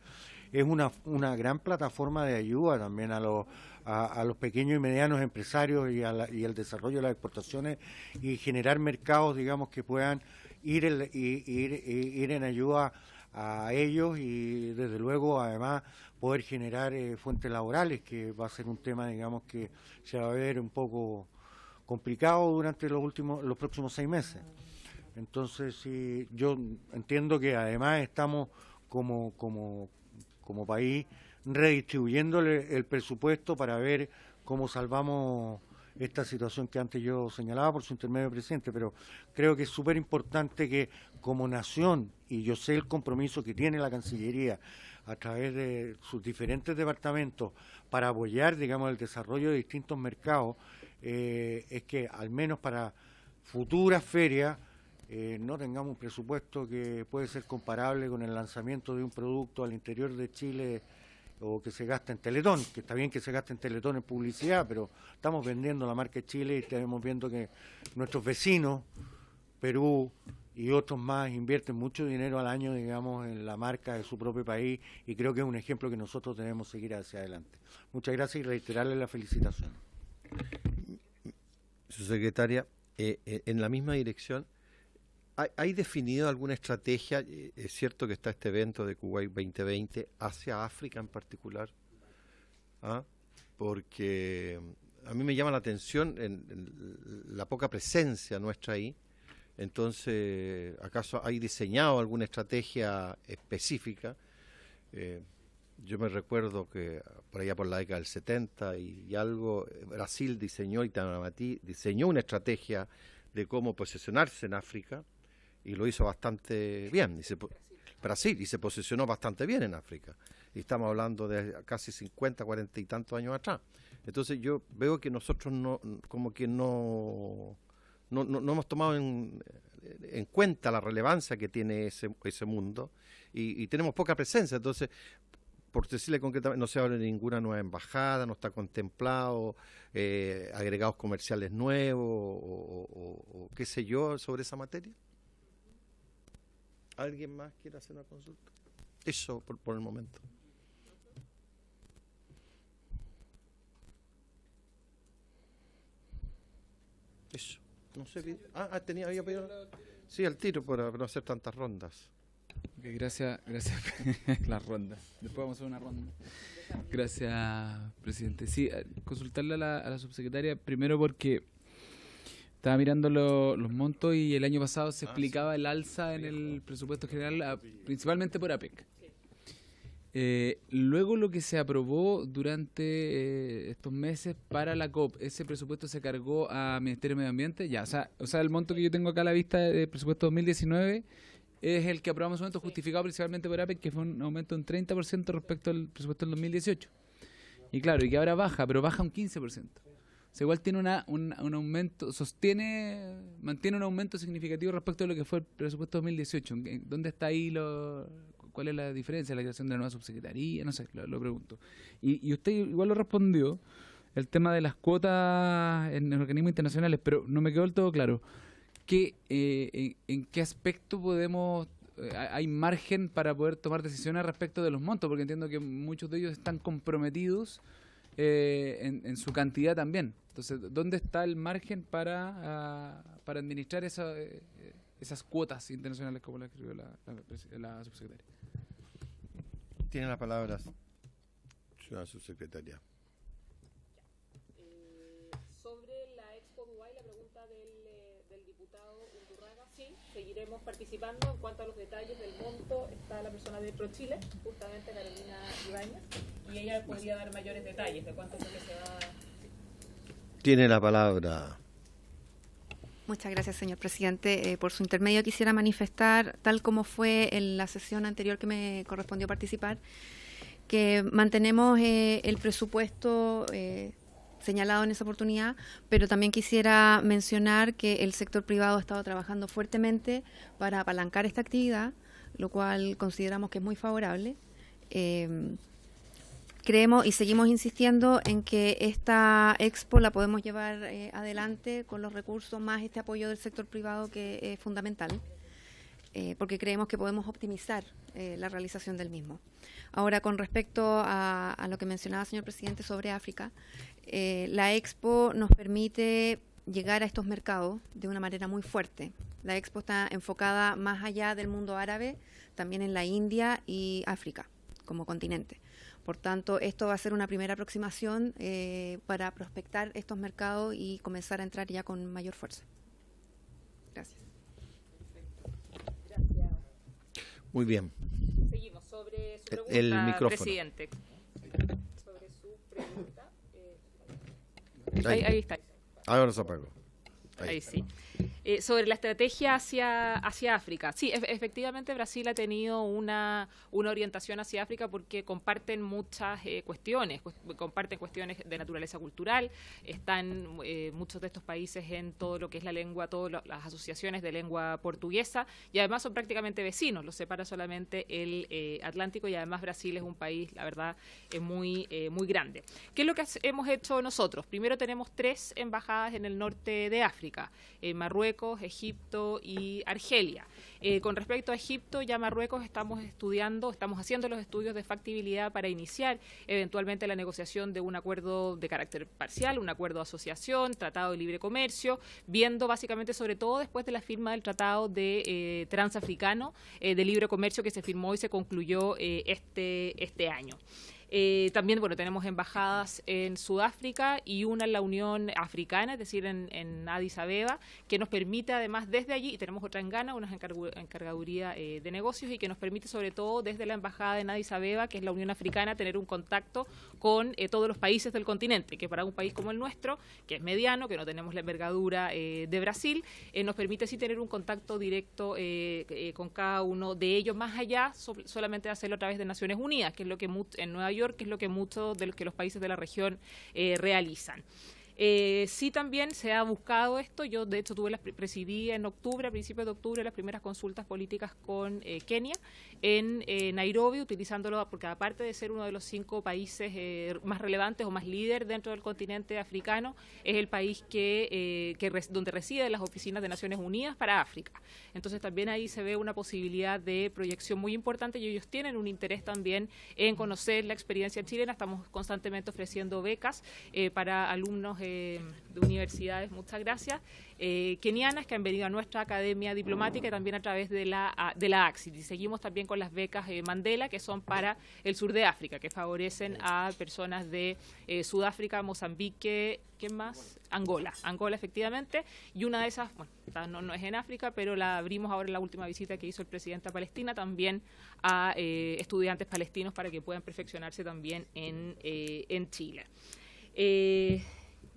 es una gran plataforma de ayuda también a los pequeños y medianos empresarios y al desarrollo de las exportaciones y generar mercados, digamos, que puedan ir en ayuda a ellos y desde luego además poder generar fuentes laborales, que va a ser un tema, digamos, que se va a ver un poco complicado durante los próximos 6 meses. Entonces, sí, yo entiendo que además estamos como país redistribuyéndole el presupuesto para ver cómo salvamos esta situación que antes yo señalaba por su intermedio, presidente, pero creo que es súper importante que como nación, y yo sé el compromiso que tiene la Cancillería a través de sus diferentes departamentos para apoyar, digamos, el desarrollo de distintos mercados, es que al menos para futuras ferias no tengamos un presupuesto que puede ser comparable con el lanzamiento de un producto al interior de Chile o que se gasta en Teletón, que está bien que se gaste en Teletón en publicidad, pero estamos vendiendo la marca Chile y estamos viendo que nuestros vecinos, Perú y otros más, invierten mucho dinero al año, digamos, en la marca de su propio país, y creo que es un ejemplo que nosotros debemos seguir hacia adelante. Muchas gracias y reiterarle la felicitación. Su secretaria, en la misma dirección, ¿hay definido alguna estrategia? Es cierto que está este evento de Kuwait 2020 hacia África en particular, porque a mí me llama la atención en la poca presencia nuestra ahí. Entonces, ¿acaso hay diseñado alguna estrategia específica? Yo me recuerdo que por allá por la década del 70 y algo, Brasil diseñó, Itamaraty diseñó una estrategia de cómo posicionarse en África, y lo hizo bastante bien. Brasil, y se posicionó bastante bien en África. Y estamos hablando de casi 50, 40 y tantos años atrás. Entonces yo veo que nosotros no hemos tomado en cuenta la relevancia que tiene ese mundo y tenemos poca presencia. Entonces, por decirle concretamente, no se habla de ninguna nueva embajada, no está contemplado agregados comerciales nuevos o qué sé yo sobre esa materia. ¿Alguien más quiere hacer una consulta? Eso por el momento. Eso. No sé. Había pedido. Sí, al tiro para no hacer tantas rondas. Okay, gracias. Las rondas. Después vamos a hacer una ronda. Gracias, presidente. Sí, consultarle a la subsecretaria, primero porque estaba mirando los montos y el año pasado se explicaba el alza en el presupuesto general, principalmente por APEC. Luego lo que se aprobó durante estos meses para la COP, ese presupuesto se cargó a Ministerio de Medio Ambiente, ya, o sea, el monto que yo tengo acá a la vista del presupuesto 2019 es el que aprobamos en su momento, justificado principalmente por APEC, que fue un aumento en 30% respecto al presupuesto del 2018. Y claro, y que ahora baja, pero baja un 15%. O sea, igual tiene un aumento, mantiene un aumento significativo respecto a lo que fue el presupuesto 2018. ¿Dónde está ahí cuál es la diferencia, la creación de la nueva subsecretaría? No sé, lo pregunto. Y usted igual lo respondió, el tema de las cuotas en organismos internacionales, pero no me quedó del todo claro. ¿En qué aspecto hay margen para poder tomar decisiones respecto de los montos? Porque entiendo que muchos de ellos están comprometidos en su cantidad también. Entonces, ¿dónde está el margen para administrar esas cuotas internacionales, como la escribió la subsecretaria? Tiene la palabra, señora subsecretaria. Sobre la Expo Dubái, la pregunta del diputado Undurraga, sí, seguiremos participando. En cuanto a los detalles del monto, está la persona de ProChile, justamente Carolina Ibáñez, y ella podría dar mayores detalles de cuánto es lo que se va. Tiene la palabra. Muchas gracias, señor presidente. Por su intermedio quisiera manifestar, tal como fue en la sesión anterior que me correspondió participar, que mantenemos el presupuesto señalado en esa oportunidad, pero también quisiera mencionar que el sector privado ha estado trabajando fuertemente para apalancar esta actividad, lo cual consideramos que es muy favorable. Creemos y seguimos insistiendo en que esta expo la podemos llevar adelante con los recursos más este apoyo del sector privado, que es fundamental, porque creemos que podemos optimizar la realización del mismo. Ahora, con respecto a lo que mencionaba, señor presidente, sobre África, la expo nos permite llegar a estos mercados de una manera muy fuerte. La expo está enfocada más allá del mundo árabe, también en la India y África como continente. Por tanto, esto va a ser una primera aproximación para prospectar estos mercados y comenzar a entrar ya con mayor fuerza. Gracias. Gracias. Muy bien. Seguimos sobre su pregunta, el micrófono. presidente. Sobre su pregunta. Ahí está. Ahora se apagó. Ahí sí. Sobre la estrategia hacia África. Sí, efectivamente Brasil ha tenido una orientación hacia África porque comparten muchas cuestiones, comparten cuestiones de naturaleza cultural, están muchos de estos países en todo lo que es la lengua, todas las asociaciones de lengua portuguesa, y además son prácticamente vecinos, los separa solamente el Atlántico, y además Brasil es un país, la verdad, muy grande. ¿Qué es lo que hemos hecho nosotros? Primero tenemos 3 embajadas en el norte de África, Marruecos, Egipto y Argelia. Con respecto a Egipto y a Marruecos estamos haciendo los estudios de factibilidad para iniciar eventualmente la negociación de un acuerdo de carácter parcial, un acuerdo de asociación, tratado de libre comercio, viendo básicamente, sobre todo después de la firma del tratado de transafricano de libre comercio que se firmó y se concluyó este año. También, tenemos embajadas en Sudáfrica y una en la Unión Africana, es decir, en Addis Abeba, que nos permite además desde allí, y tenemos otra en Ghana, una encargaduría de negocios, y que nos permite sobre todo desde la embajada en Addis Abeba, que es la Unión Africana, tener un contacto con todos los países del continente, que para un país como el nuestro, que es mediano, que no tenemos la envergadura de Brasil, nos permite sí tener un contacto directo con cada uno de ellos, más allá solamente de hacerlo a través de Naciones Unidas, que es lo que en Nueva York, que es lo que muchos de los países de la región realizan. Sí, también se ha buscado esto. Yo, de hecho, presidí en octubre, a principios de octubre, las primeras consultas políticas con Kenia en Nairobi, utilizándolo porque, aparte de ser uno de los 5 países más relevantes o más líder dentro del continente africano, es el país donde residen las oficinas de Naciones Unidas para África. Entonces, también ahí se ve una posibilidad de proyección muy importante, y ellos tienen un interés también en conocer la experiencia chilena. Estamos constantemente ofreciendo becas para alumnos de universidades, muchas gracias, kenianas, que han venido a nuestra academia diplomática, y también a través de la AXIT. Y seguimos también con las becas Mandela, que son para el sur de África, que favorecen a personas de Sudáfrica, Mozambique, ¿qué más? Angola, efectivamente, y una de esas, no es en África, pero la abrimos ahora en la última visita que hizo el presidente a Palestina, también a estudiantes palestinos para que puedan perfeccionarse también en Chile.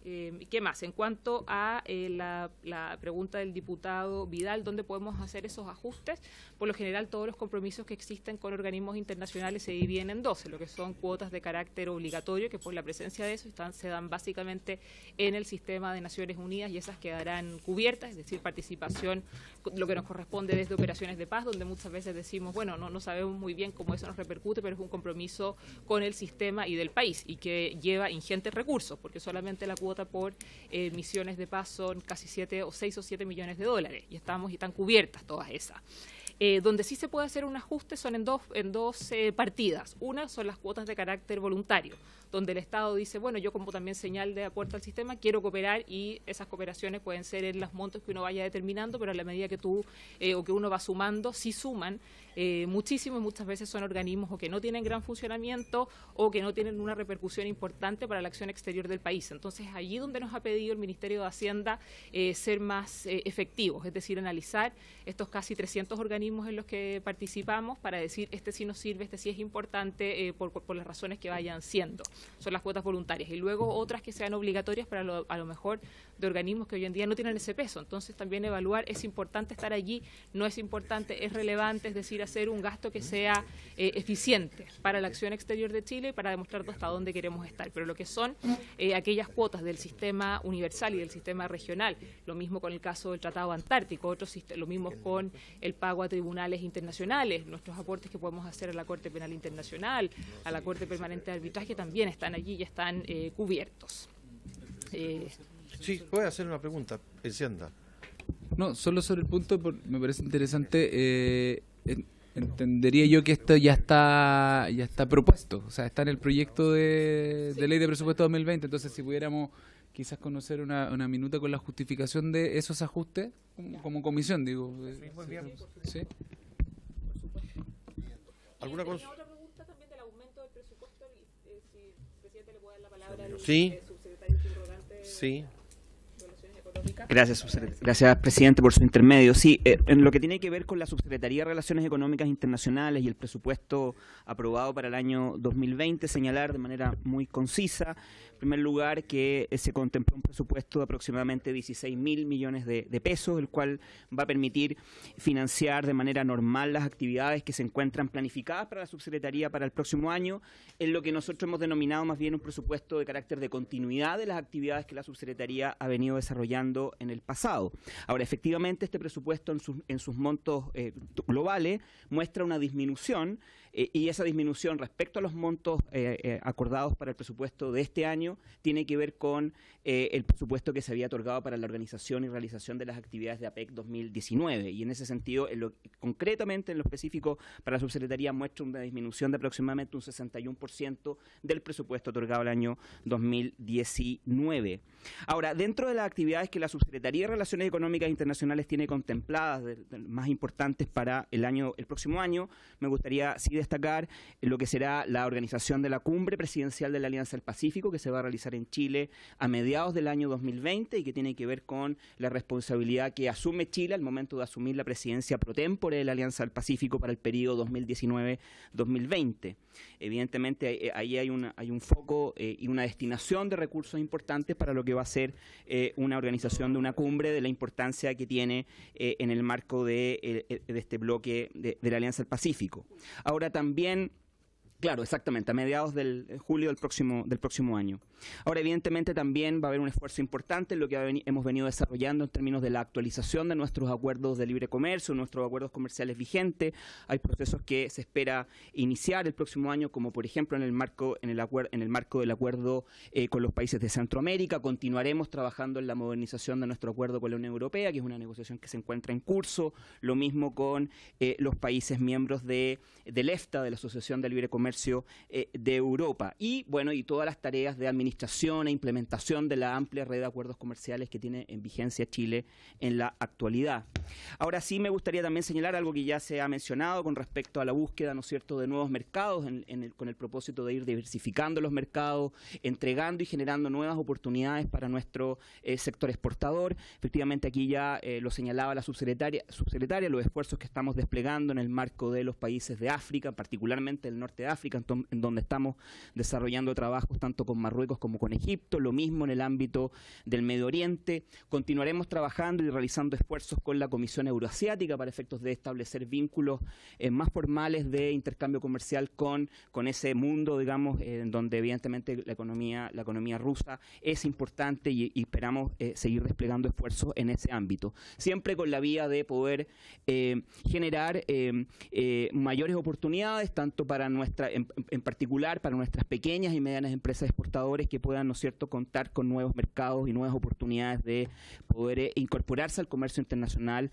¿Qué más? En cuanto a la pregunta del diputado Vidal, ¿dónde podemos hacer esos ajustes? Por lo general, todos los compromisos que existen con organismos internacionales se dividen en 12, lo que son cuotas de carácter obligatorio, que por la presencia de eso se dan básicamente en el sistema de Naciones Unidas, y esas quedarán cubiertas, es decir, participación, lo que nos corresponde desde operaciones de paz, donde muchas veces decimos, bueno, no sabemos muy bien cómo eso nos repercute, pero es un compromiso con el sistema y del país, y que lleva ingentes recursos, porque solamente la cuota por misiones de paz son casi 6 o 7 millones de dólares, y están cubiertas todas esas. Donde sí se puede hacer un ajuste son en dos partidas. Una son las cuotas de carácter voluntario, donde el Estado dice, bueno, yo como también señal de aporte al sistema quiero cooperar, y esas cooperaciones pueden ser en los montos que uno vaya determinando, pero a la medida que o que uno va sumando, sí suman muchísimo, y muchas veces son organismos o que no tienen gran funcionamiento o que no tienen una repercusión importante para la acción exterior del país. Entonces, allí donde nos ha pedido el Ministerio de Hacienda ser más efectivos, es decir, analizar estos casi 300 organismos en los que participamos para decir, este sí nos sirve, este sí es importante por las razones que vayan siendo. Son las cuotas voluntarias. Y luego otras que sean obligatorias para a lo mejor de organismos que hoy en día no tienen ese peso. Entonces, también evaluar, ¿es importante estar allí? ¿No es importante? ¿Es relevante? Es decir, hacer un gasto que sea eficiente para la acción exterior de Chile y para demostrar hasta dónde queremos estar. Pero lo que son aquellas cuotas del sistema universal y del sistema regional, lo mismo con el caso del Tratado Antártico, lo mismo con el pago a tribunales internacionales, nuestros aportes que podemos hacer a la Corte Penal Internacional, a la Corte Permanente de Arbitraje, también están allí y están cubiertos. Sí, voy a hacer una pregunta, Encienda. No, solo sobre el punto, me parece interesante. Entendería yo que esto ya está propuesto, o sea, está en el proyecto de ley de presupuesto 2020. Entonces, si pudiéramos quizás conocer una minuta con la justificación de esos ajustes como comisión, digo. Muy bien. Sí. ¿Alguna cosa? Otra pregunta también del aumento del presupuesto, si el presidente le puede dar la palabra al subsecretario subrogante. Sí. Gracias, presidente, por su intermedio. Sí, en lo que tiene que ver con la Subsecretaría de Relaciones Económicas Internacionales y el presupuesto aprobado para el año 2020, señalar de manera muy concisa, en primer lugar, que se contempló un presupuesto de aproximadamente 16.000 millones de pesos, el cual va a permitir financiar de manera normal las actividades que se encuentran planificadas para la Subsecretaría para el próximo año, en lo que nosotros hemos denominado más bien un presupuesto de carácter de continuidad de las actividades que la Subsecretaría ha venido desarrollando en el pasado. Ahora, efectivamente, este presupuesto en sus montos globales muestra una disminución, y esa disminución respecto a los montos acordados para el presupuesto de este año tiene que ver con el presupuesto que se había otorgado para la organización y realización de las actividades de APEC 2019, y en ese sentido, concretamente en lo específico para la Subsecretaría, muestra una disminución de aproximadamente un 61% del presupuesto otorgado el año 2019. Ahora, dentro de las actividades que la Subsecretaría de Relaciones Económicas Internacionales tiene contempladas, más importantes para el próximo año, me gustaría sí destacar lo que será la organización de la Cumbre Presidencial de la Alianza del Pacífico, que se va a realizar en Chile a mediados del año 2020 y que tiene que ver con la responsabilidad que asume Chile al momento de asumir la presidencia pro tempore de la Alianza del Pacífico para el periodo 2019-2020. Evidentemente, ahí hay un foco y una destinación de recursos importantes para lo que va a ser una organización de una cumbre, de la importancia que tiene en el marco de este bloque de la Alianza del Pacífico. Ahora también, claro, exactamente, a mediados del julio del próximo año. Ahora, evidentemente, también va a haber un esfuerzo importante en lo que hemos venido desarrollando en términos de la actualización de nuestros acuerdos de libre comercio, nuestros acuerdos comerciales vigentes. Hay procesos que se espera iniciar el próximo año, como por ejemplo en el marco del acuerdo con los países de Centroamérica. Continuaremos trabajando en la modernización de nuestro acuerdo con la Unión Europea, que es una negociación que se encuentra en curso. Lo mismo con los países miembros del EFTA, de la Asociación de Libre Comercio de Europa. Y bueno, y todas las tareas de administración e implementación de la amplia red de acuerdos comerciales que tiene en vigencia Chile en la actualidad. Ahora sí me gustaría también señalar algo que ya se ha mencionado con respecto a la búsqueda, ¿no es cierto?, de nuevos mercados con el propósito de ir diversificando los mercados, entregando y generando nuevas oportunidades para nuestro sector exportador. Efectivamente, aquí ya lo señalaba la subsecretaria, los esfuerzos que estamos desplegando en el marco de los países de África, particularmente el norte de África, África, en donde estamos desarrollando trabajos tanto con Marruecos como con Egipto, lo mismo en el ámbito del Medio Oriente. Continuaremos trabajando y realizando esfuerzos con la Comisión Euroasiática para efectos de establecer vínculos más formales de intercambio comercial con ese mundo, digamos, en donde evidentemente la economía rusa es importante y esperamos seguir desplegando esfuerzos en ese ámbito. Siempre con la vía de poder generar mayores oportunidades, tanto para en particular para nuestras pequeñas y medianas empresas exportadoras que puedan, ¿no es cierto?, contar con nuevos mercados y nuevas oportunidades de poder incorporarse al comercio internacional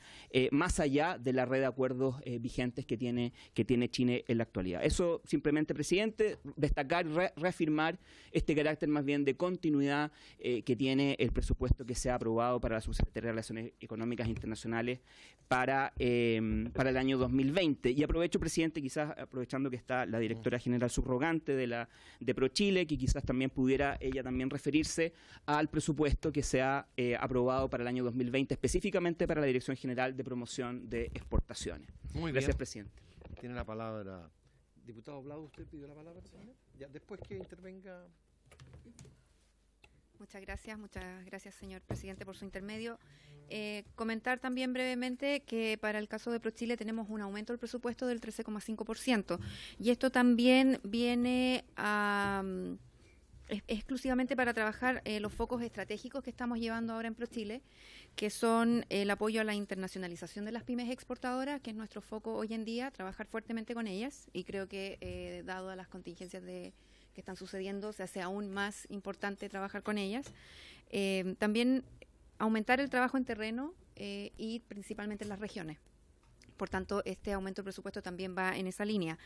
más allá de la red de acuerdos vigentes que tiene Chile en la actualidad. Eso simplemente, presidente, destacar y reafirmar este carácter más bien de continuidad que tiene el presupuesto que se ha aprobado para la Subsecretaría de Relaciones Económicas Internacionales para el año 2020. Y aprovecho, presidente, quizás aprovechando que está la directora general subrogante de ProChile, que quizás también pudiera ella también referirse al presupuesto que se ha aprobado para el año 2020, específicamente para la Dirección General de Promoción de Exportaciones. Muy Gracias, bien. presidente. Tiene la palabra. Diputado Blado, ¿usted pidió la palabra, señor? Ya, después que intervenga. Muchas gracias, señor presidente, por su intermedio. Comentar también brevemente que para el caso de ProChile tenemos un aumento del presupuesto del 13,5%, y esto también viene exclusivamente para trabajar los focos estratégicos que estamos llevando ahora en ProChile, que son el apoyo a la internacionalización de las pymes exportadoras, que es nuestro foco hoy en día, trabajar fuertemente con ellas, y creo que dado a las contingencias que están sucediendo, se hace aún más importante trabajar con ellas. También aumentar el trabajo en terreno y principalmente en las regiones. Por tanto, este aumento del presupuesto también va en esa línea.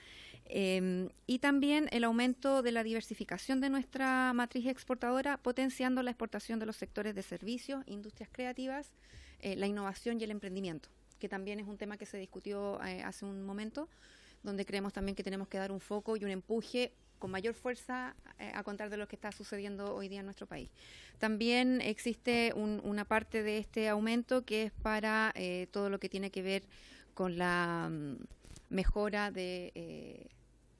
Y también el aumento de la diversificación de nuestra matriz exportadora, potenciando la exportación de los sectores de servicios, industrias creativas, la innovación y el emprendimiento, que también es un tema que se discutió hace un momento, donde creemos también que tenemos que dar un foco y un empuje con mayor fuerza a contar de lo que está sucediendo hoy día en nuestro país. También existe una parte de este aumento que es para todo lo que tiene que ver con la mejora de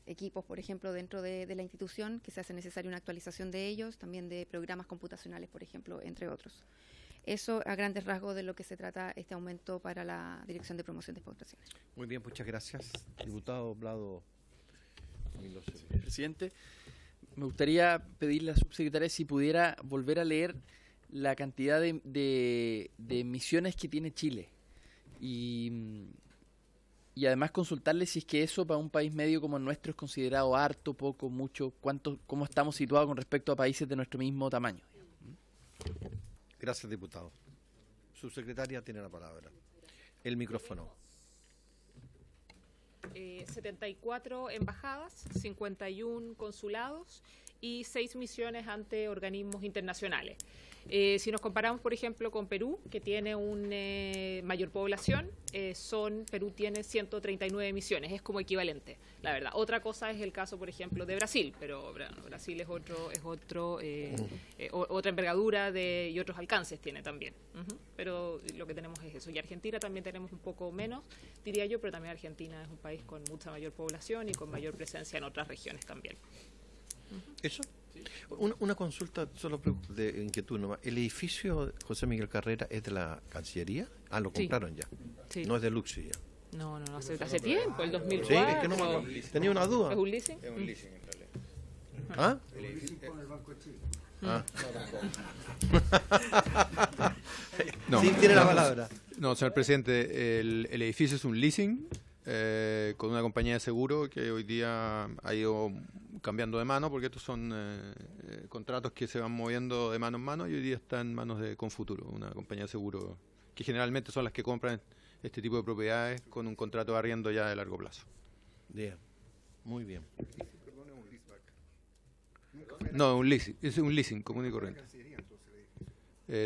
equipos, por ejemplo, dentro de la institución, que se hace necesaria una actualización de ellos, también de programas computacionales, por ejemplo, entre otros. Eso a grandes rasgos de lo que se trata este aumento para la Dirección de Promoción de Exportaciones. Muy bien, muchas gracias. Diputado Blado. Presidente, me gustaría pedirle a la subsecretaria si pudiera volver a leer la cantidad de emisiones que tiene Chile y además consultarle si es que eso para un país medio como el nuestro es considerado harto, poco, mucho, cómo estamos situados con respecto a países de nuestro mismo tamaño. Gracias, diputado. Subsecretaria tiene la palabra. El micrófono. 74 embajadas, 51 consulados y 6 misiones ante organismos internacionales. Si nos comparamos, por ejemplo, con Perú, que tiene una mayor población, Perú tiene 139 misiones, es como equivalente, la verdad. Otra cosa es el caso, por ejemplo, de Brasil, pero Brasil es otra envergadura y otros alcances tiene también. Pero lo que tenemos es eso. Y Argentina también tenemos un poco menos, diría yo, pero también Argentina es un país con mucha mayor población y con mayor presencia en otras regiones también. ¿Eso? Una consulta, solo de inquietud nomás. ¿El edificio José Miguel Carrera es de la Cancillería? Lo compraron ya. Sí. No es de Luxi ya. No, hace tiempo, el 2004. Sí, es que no tenía una duda. ¿Es un leasing? Es un leasing en realidad. ¿Ah? El edificio con el Banco de Chile. No, sí, tiene la palabra. No, señor presidente, el edificio es un leasing con una compañía de seguro que hoy día ha ido cambiando de mano, porque estos son contratos que se van moviendo de mano en mano y hoy día está en manos de Confuturo, una compañía de seguro que generalmente son las que compran este tipo de propiedades con un contrato de arriendo ya de largo plazo. Bien, muy bien. No, un leasing, es un leasing común y corriente.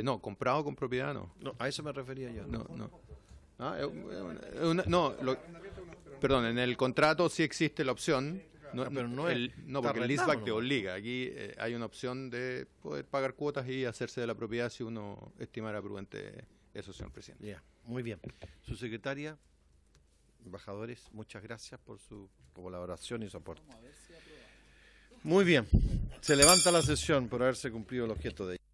No, comprado con propiedad no. No, a eso me refería yo. Perdón, en el contrato sí existe la opción. Pero porque el leaseback te obliga. Aquí hay una opción de poder pagar cuotas y hacerse de la propiedad si uno estimara prudente eso, señor presidente. Ya, muy bien. Su secretaria, embajadores, muchas gracias por su colaboración y su aporte. Muy bien, se levanta la sesión por haberse cumplido el objeto de ella.